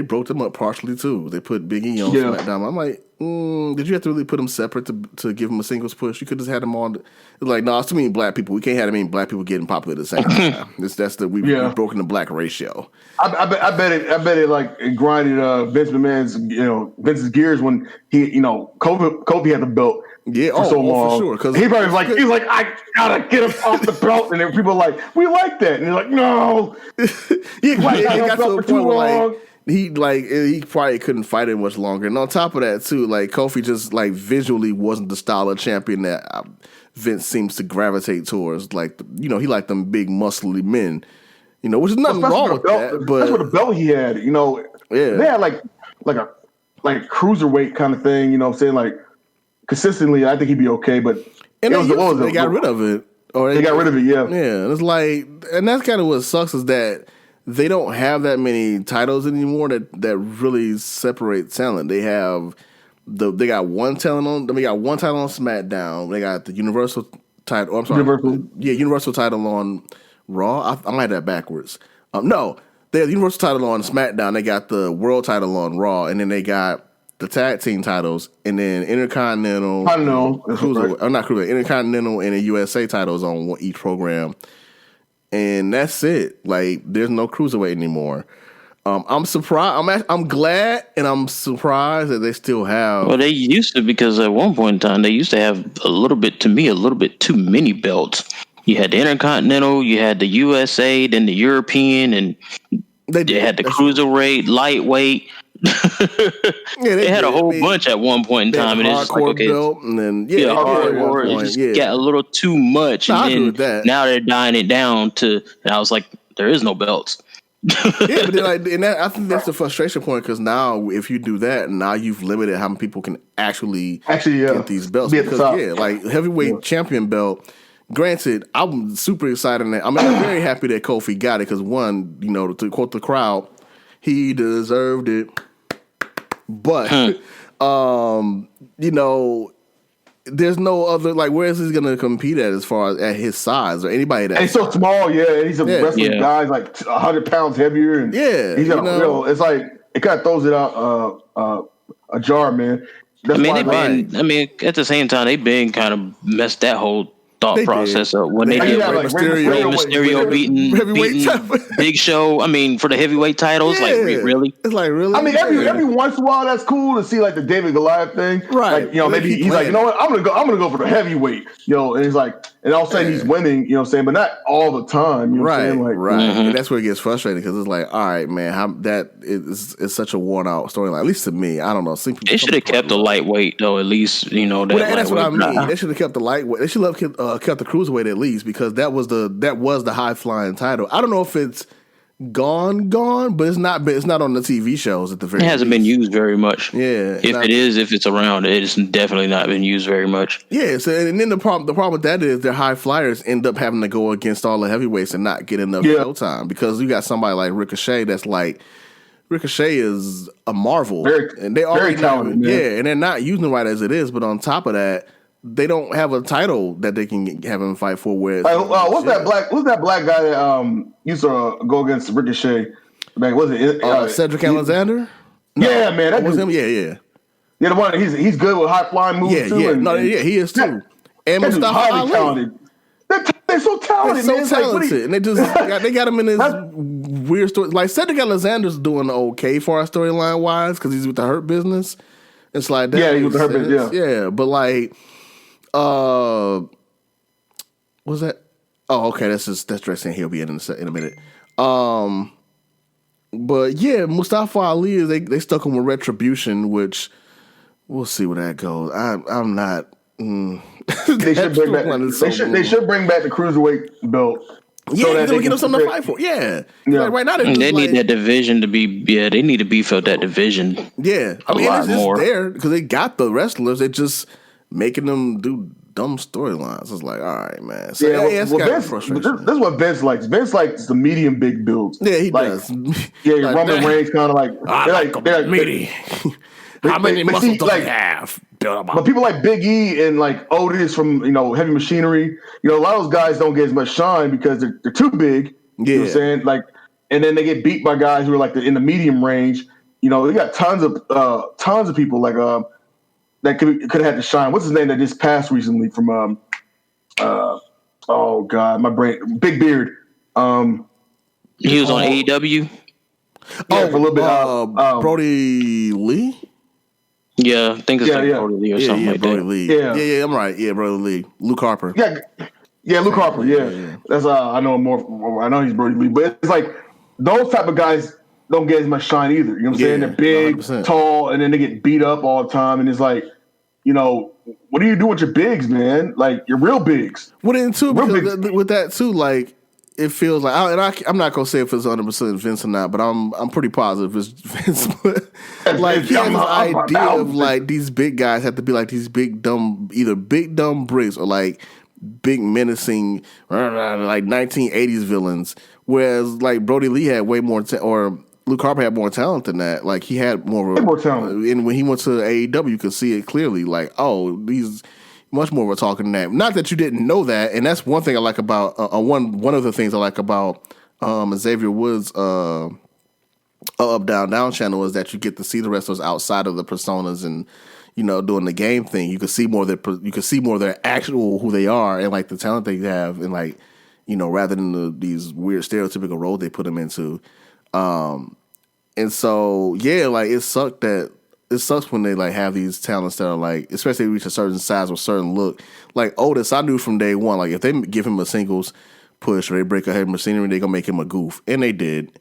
broke them up partially too. They put Big E on SmackDown. I'm like, did you have to really put them separate to give them a singles push? You could just had them on. It's like, no, it's too many black people. We can't have many black people getting popular at the same time. We've broken the black ratio. I bet it like it grinded Vince McMahon's Vince's gears when he Kobe had the belt for so long. For sure. Because he probably was like he's like, I gotta get him off the belt, and then people are like, we like that, and he's like, no, it got to a point where like he probably couldn't fight it much longer. And on top of that too, like Kofi just like visually wasn't the style of champion that Vince seems to gravitate towards. Like he liked them big muscly men. Which is nothing wrong with that. But that's what the belt he had. They had like a cruiserweight kind of thing. What I'm saying, like consistently, I think he'd be okay. But they got rid of it. Or they got rid of it. Yeah. Yeah. And it's like, and that's kind of what sucks is that they don't have that many titles anymore that really separate talent. They got one title on SmackDown. They got the Universal title. I'm sorry. Universal title on Raw. I might have that backwards. No, they have the Universal title on SmackDown. They got the World title on Raw, and then they got the tag team titles, and then Intercontinental. Intercontinental and the USA titles on each program. And that's it. Like, there's no cruiserweight anymore. I'm surprised. I'm glad, and I'm surprised that they still have. Well, they used to, because at one point in time they used to have a little bit too many belts. You had the Intercontinental, you had the USA, then the European, and they had the cruiserweight, lightweight. They had a whole bunch at one point in time, and it's just like, okay, belt, and then it just got a little too much, and then now they're dying it down to. And I was like, there is no belts. But then I think that's the frustration point, because now if you do that, now you've limited how many people can actually get these belts. Because like heavyweight champion belt. Granted, I'm super excited. I'm very happy that Kofi got it, because one, to quote the crowd, he deserved it. But, there's no other, like, where is he going to compete at far as at his size or anybody that? And he's so small, and he's a wrestling guy, like 100 pounds heavier. And he's it's like, it kind of throws it out ajar, man. At the same time, they've been kind of messed that whole thought process up when they did Mysterio beating Big Show. For the heavyweight titles, like really? It's like really. Every once in a while, that's cool to see, like the David Goliath thing, right? Like, maybe he's like, you know what, I'm gonna go for the heavyweight, and he's like, and all of a sudden he's winning, but not all the time, right? And that's where it gets frustrating, because it's like, all right, man, that is such a worn out storyline. At least to me, I don't know. They should have kept the lightweight though. At least that's what I mean. They should have kept the lightweight. They should have kept the cruiserweight at least, because that was the high flying title. I don't know if it's gone, but it's not on the TV shows at the very. It hasn't been used very much. Yeah, if it's around, it's definitely not been used very much. Yeah, so and then the problem with that is their high flyers end up having to go against all the heavyweights and not get enough showtime, because you got somebody like Ricochet that's like. Ricochet is a marvel, and they already talented, and they're not using it right as it is. But on top of that, they don't have a title that they can have him fight for. What's that black guy that used to go against Ricochet? Man, was it Cedric Alexander? No, yeah, man, that was him. Yeah. Yeah, the one he's good with high flying moves too. He is too. And Mustafa Ali. Talented. That They're so talented, They're man. so talented, and they got him in this weird story. Like Cedric Alexander's doing okay for our storyline wise because he's with the Hurt Business. It's like that. Yeah, he's with the Hurt Business. Yeah, but like, what's that? Oh, okay. That's dressing. He'll be in a minute. But yeah, Mustafa Ali is they stuck him with Retribution, which we'll see where that goes. I'm not. They should bring back. They should bring back the cruiserweight belt. Yeah, so they'll get them something to fight for. Yeah. Like right now they need that division to be. Yeah, they need to beef up that division. Yeah, I mean it's just there because they got the wrestlers. They're just making them do dumb storylines. It's like, all right, man. So it's kind of frustrating. This is what Vince likes. Vince likes the medium big builds. Yeah, he does. Yeah, like, Roman Reigns kind of like they're meaty. How many muscles do they have? But people like Big E and like Otis from Heavy Machinery, a lot of those guys don't get as much shine because they're too big. Yeah. You know what I'm saying? Like, and then they get beat by guys who are like in the medium range. They got tons of people like that could have had to shine. What's his name that just passed recently from oh God, my brain, Big Beard. He was on AEW. Yeah, for a little bit. Brody Lee. Yeah, I think it's Brody Lee or something like Brody that. Lee. Yeah, I'm right. Yeah, Brody Lee. Luke Harper. Yeah, Luke Harper. Yeah. That's I know him more. I know he's Brody Lee, but it's like those type of guys don't get as much shine either. You know what I'm saying? They're big, 100%. Tall, and then they get beat up all the time. And it's like, what do you do with your bigs, man? Like you're real bigs. Well, then too, because with that too, like. It feels like, I'm not gonna say if it's 100% Vince or not, but I'm pretty positive it's Vince. Like he has this idea of like these big guys have to be like these big dumb bricks or like big menacing like 1980s villains. Whereas like Brody Lee had way more or Luke Harper had more talent than that. Like he had more talent. And when he went to AEW, you could see it clearly. Like these. Much more of a talking than that. Not that you didn't know that, and that's one thing I like about one of the things I like about Xavier Woods' Up Down Down channel is that you get to see the wrestlers outside of the personas and doing the game thing. You can see more of their actual who they are and like the talent they have, and like rather than these weird stereotypical roles they put them into. And so like it sucks when they like have these talents that are like, especially reach a certain size or certain look. Like Otis, I knew from day one, like if they give him a singles push or they break a Heavy Machinery, they gonna make him a goof, and they did.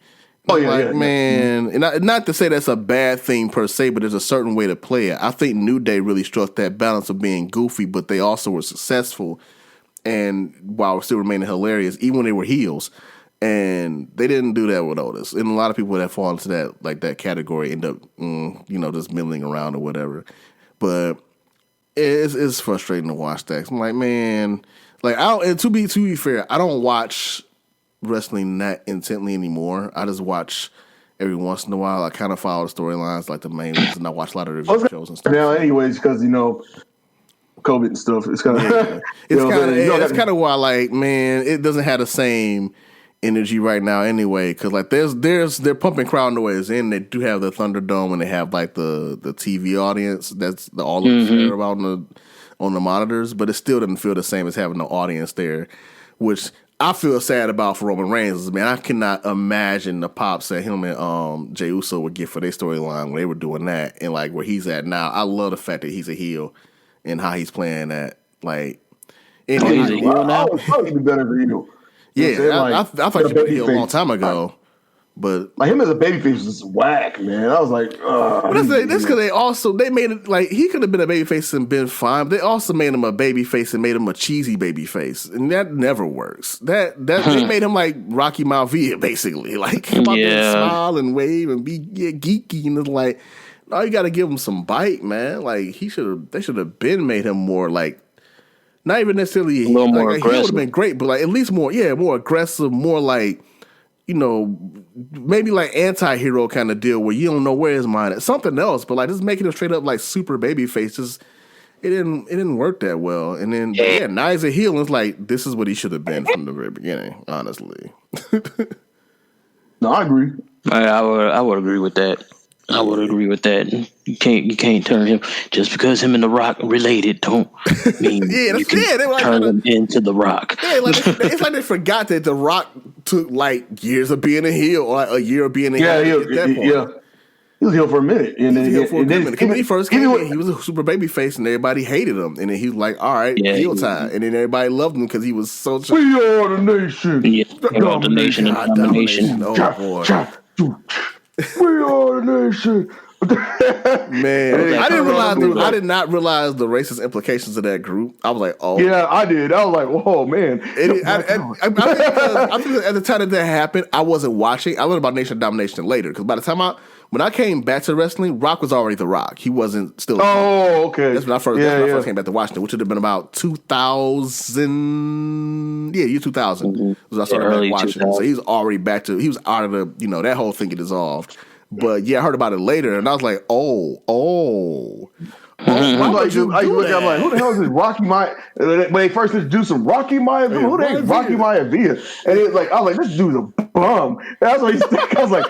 Man, and not to say that's a bad thing per se, but there's a certain way to play it. I think New Day really struck that balance of being goofy, but they also were successful, and while still remaining hilarious, even when they were heels. And they didn't do that with Otis. And a lot of people that fall into that category end up, just milling around or whatever. But it's frustrating to watch that. I'm like, man, like to be fair, I don't watch wrestling that intently anymore. I just watch every once in a while. I kind of follow the storylines, like the main ones, and I watch a lot of review shows and stuff. Now, anyways, because COVID and stuff, it's kind of it's kind of why, like, man, it doesn't have the same energy right now anyway, because like they're pumping crowd noise in. They do have the Thunderdome and they have like the TV audience that's all of share about on the monitors, but it still doesn't feel the same as having the audience there, which I feel sad about for Roman Reigns. Man, I cannot imagine the pops that him and Jey Uso would get for their storyline when they were doing that and like where he's at now. I love the fact that he's a heel and how he's playing that. Like, he's a heel now. He'd be better than heel. Yeah, I thought you were a long time ago, but like him as a babyface was whack, man. I was like, that's because they made it like he could have been a babyface and been fine. But they also made him a babyface and made him a cheesy babyface, and that never works. They made him like Rocky Maivia, basically, like come out there and smile and wave and be geeky, and it's like, no, you got to give him some bite, man. Like they should have been made him more like. Not even necessarily a little more aggressive. He would have been great, but like at least more aggressive, more like, maybe like anti-hero kind of deal where you don't know where his mind is. Something else, but like just making him straight up like super baby faces, it didn't work that well. And then now he's a heel, and it's like this is what he should have been from the very beginning, honestly. No, I agree. I would agree with that. I would agree with that. You can't turn him just because him and The Rock related. Don't mean you can turn him into The Rock. Yeah, it's like they forgot that The Rock took like years of being a heel, or like a year of being a heel. At that point. Yeah. He was heel for a minute. And when he first came in, he was a super baby face, and everybody hated him. And then he was like, all right, heel time. And then everybody loved him because he was so... We are the nation. Yeah, the nation and domination. Oh, boy. We are the nation. Man, I did not realize the racist implications of that group. I was like, oh. Yeah, I did. I was like, whoa, man. I think at the time that happened, I wasn't watching. I learned about Nation of Domination later, because by the time when I came back to wrestling, Rock was already The Rock. He wasn't still. Oh, okay. That's when I first came back to Washington, which would have been about 2000. Yeah, year 2000 was I started back watching. So he was already back to. He was out of the. That whole thing dissolved. But yeah, I heard about it later, and I was like, oh. I'm like, who the hell is this Rocky Maivia? When they first introduced him, Rocky Maivia, who the hell is Rocky Maivia? And it was like, I was like, this dude's a bum. And that's what he said. I was like,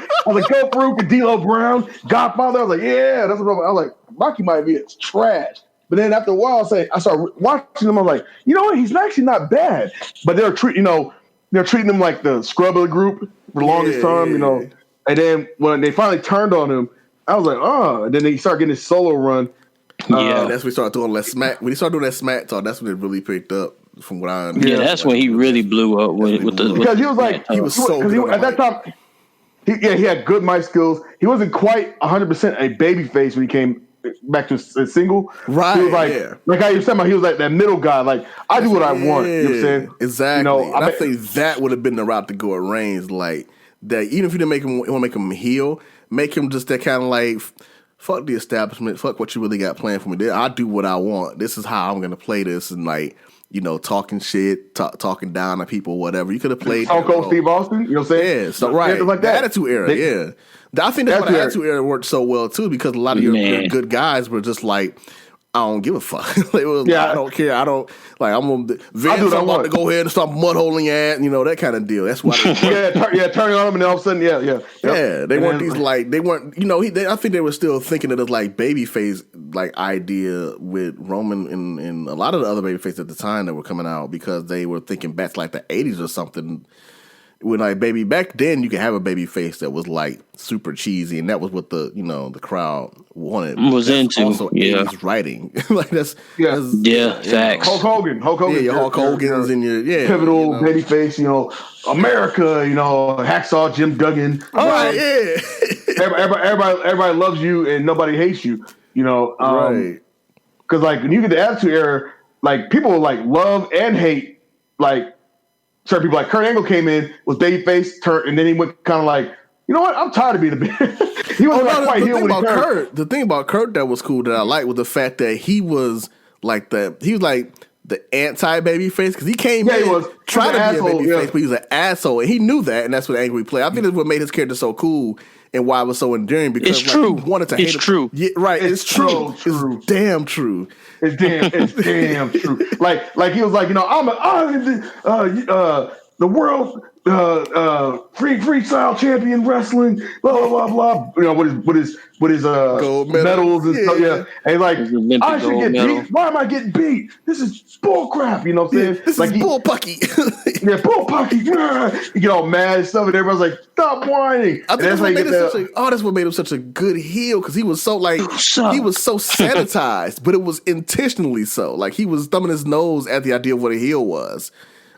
go Farouk and D'Lo Brown, Godfather. I was like, yeah, that's what I was like. Rocky Maivia is trash. But then after a while, I started watching him. I was like, you know what? He's actually not bad. But they're treating him like the scrub of the group for the longest time, And then when they finally turned on him, I was like, oh. And then they started getting his solo run. That's when we started doing that smack. When he started doing that smack talk, that's when it really picked up. From what I understand. Yeah, that's when he really blew up because he was like he was so good at that time. He had good mic skills. He wasn't quite 100% a baby face when he came back to a single. Right. He was like how you said, he was like that middle guy. Like, I do what I want. You know what I'm saying? Exactly. I think that would have been the route to go at Reigns. Like that, even if you didn't want to make him heel, make him just that kind of like. Fuck the establishment. Fuck what you really got planned for me. I do what I want. This is how I'm going to play this. And like, talking shit, talking down on people, whatever. You could have played. Stone Cold Steve Austin. You know what I'm saying? Yeah. So, right. Like that. The Attitude Era. I think that's why the Attitude Era worked so well too, because a lot of your good guys were just like, I don't give a fuck. It was like, I don't care. I don't like. I'm gonna. Vince, I'm about to go ahead and start mudholing at that kind of deal. That's why. Turning on them, and all of a sudden, yeah. They weren't these like they weren't. I think they were still thinking of this like babyface like idea with Roman and a lot of the other babyfaces at the time that were coming out, because they were thinking back to like the '80s or something. When like back then you could have a baby face that was like super cheesy, and that was what the crowd wanted. Was into also 80s writing. Like that's facts. Hulk Hogan. Yeah, your Hulk Hogan's and your pivotal baby face. America. Hacksaw Jim Duggan. Right. Yeah. everybody loves you and nobody hates you. Right. Because like when you get the Attitude Era, like people like love and hate like. Certain people like Kurt Angle came in, was babyface, turned, and then he went kind of like, you know what? I'm tired of being a bitch. He was quite heel when he turned. The thing about Kurt that was cool that I liked was the fact that he was like the anti-babyface, because he came in trying to be a babyface, but he was an asshole, and he knew that, and that's what Angry played. I think that's what made his character so cool and why it was so endearing, because it's true. He wanted to hate him. True. Yeah, right. It's true. It's damn true. It's damn true. Like he was like, I'm the world freestyle champion wrestling, blah blah blah blah. With his gold medals and stuff. Yeah, and like I should get beat. Why am I getting beat? This is bull crap. You know what I'm saying? This is bullpucky. Bullpucky. You get all mad and stuff, and everybody's like, stop whining. I think that's what made him such a good heel, because he was so like he was so sanitized, but it was intentionally so. Like he was thumbing his nose at the idea of what a heel was.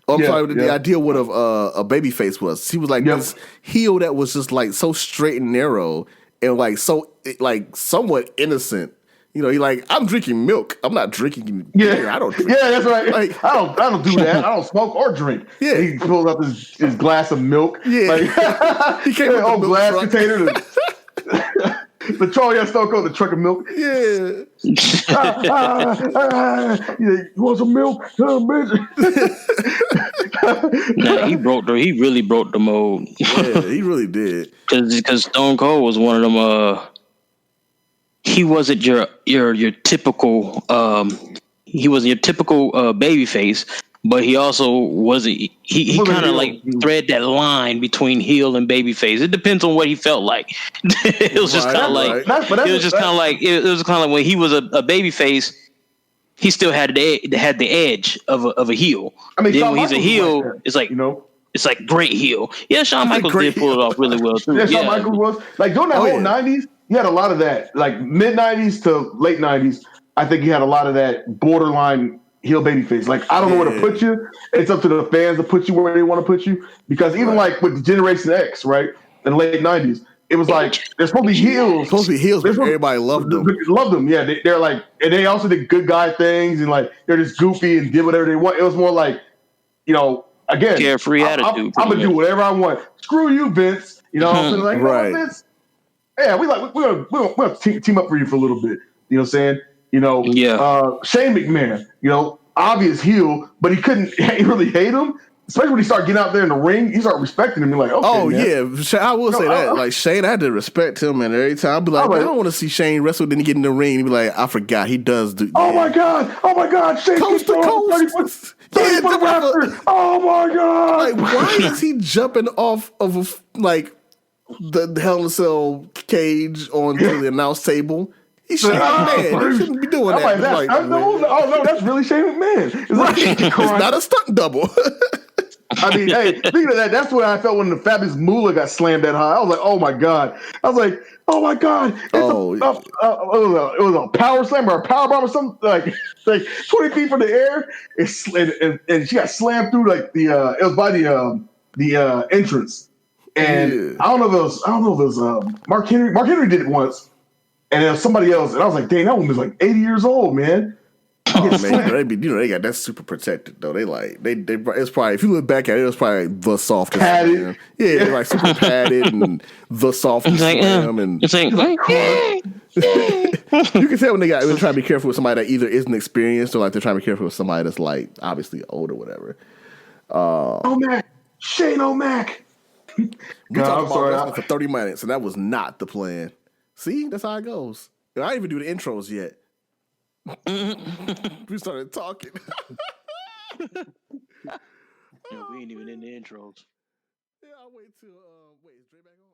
The idea what a babyface was. He was like this heel that was just like so straight and narrow and like so like somewhat innocent. He like, I'm drinking milk. I'm not drinking beer. I don't drink. Yeah, that's right. Like, I don't do that. I don't smoke or drink. Yeah. He pulls up his glass of milk. Yeah. Like, he came with a glass container. The Charlie Stone Cold, the truck of milk. Yeah. You want some milk? Nah, he really broke the mold. Yeah, he really did. Because Stone Cold was one of them. He wasn't your typical. He wasn't your typical baby face, but he also wasn't. He kind of like thread that line between heel and babyface. It depends on what he felt like. It was just kind of like it was kind of like when he was a babyface, he still had the edge of a heel. I mean, then Shawn when he's a Michaels heel, was like that, it's like you know. it's like great heel. Yeah, Shawn Michaels did pull it off really well too. Yeah, Shawn Michaels was like during that whole '90s. You had a lot of that, like mid '90s to late '90s. I think you had a lot of that borderline heel baby face. Like, I don't know where to put you. It's up to the fans to put you where they want to put you. Because even like with Generation X, right, in the late '90s, it was like there's supposed to be heels. But everybody loved them. Loved them, yeah. They're like, and they also did good guy things, and like they're just goofy and did whatever they want. It was more like, you know, again, carefree attitude. I'm gonna do whatever I want. Screw you, Vince. You know what I'm saying? Like, right. Vince. Yeah, we're gonna team up for you for a little bit. You know what I'm saying? You know, Shane McMahon, you know, obvious heel, but he really hate him. Especially when he started getting out there in the ring, he started respecting him. You're like, okay, yeah, I will say that. Like, Shane, I had to respect him, and every time I'd be like, I don't want to see Shane wrestle, then he get in the ring, and be like, I forgot he does do. Oh my god, Shane coast to coast. Oh my god! Like, why is he jumping off of the Hell in a Cell cage onto the announce table? He's Shane McMahon. He shouldn't be doing that. No, that's really Shane McMahon. It's not a stunt double. I mean, hey, speaking of that, that's what I felt when the Fabulous Moolah got slammed that high. I was like, oh my god. I was like, oh my god. It was a power slam or a power bomb or something like 20 feet from the air. And she got slammed through like it was by the entrance. And I don't know if it was Mark Henry. Mark Henry did it once, and it was somebody else. And I was like, dang, that woman's like 80 years old, man. Oh man, they got that super protected though. It's probably, if you look back at it was probably the softest. Padded. Yeah, like super padded and the softest slam and it's like you can tell when they're trying to be careful with somebody that either isn't experienced or like they're trying to be careful with somebody that's like obviously old or whatever. O'Mac, Shane O'Mac. We talked about wrestling for 30 minutes, and that was not the plan. See, that's how it goes. I didn't even do the intros yet. We started talking. We ain't even in the intros. Yeah, I'll wait till is Dre back on?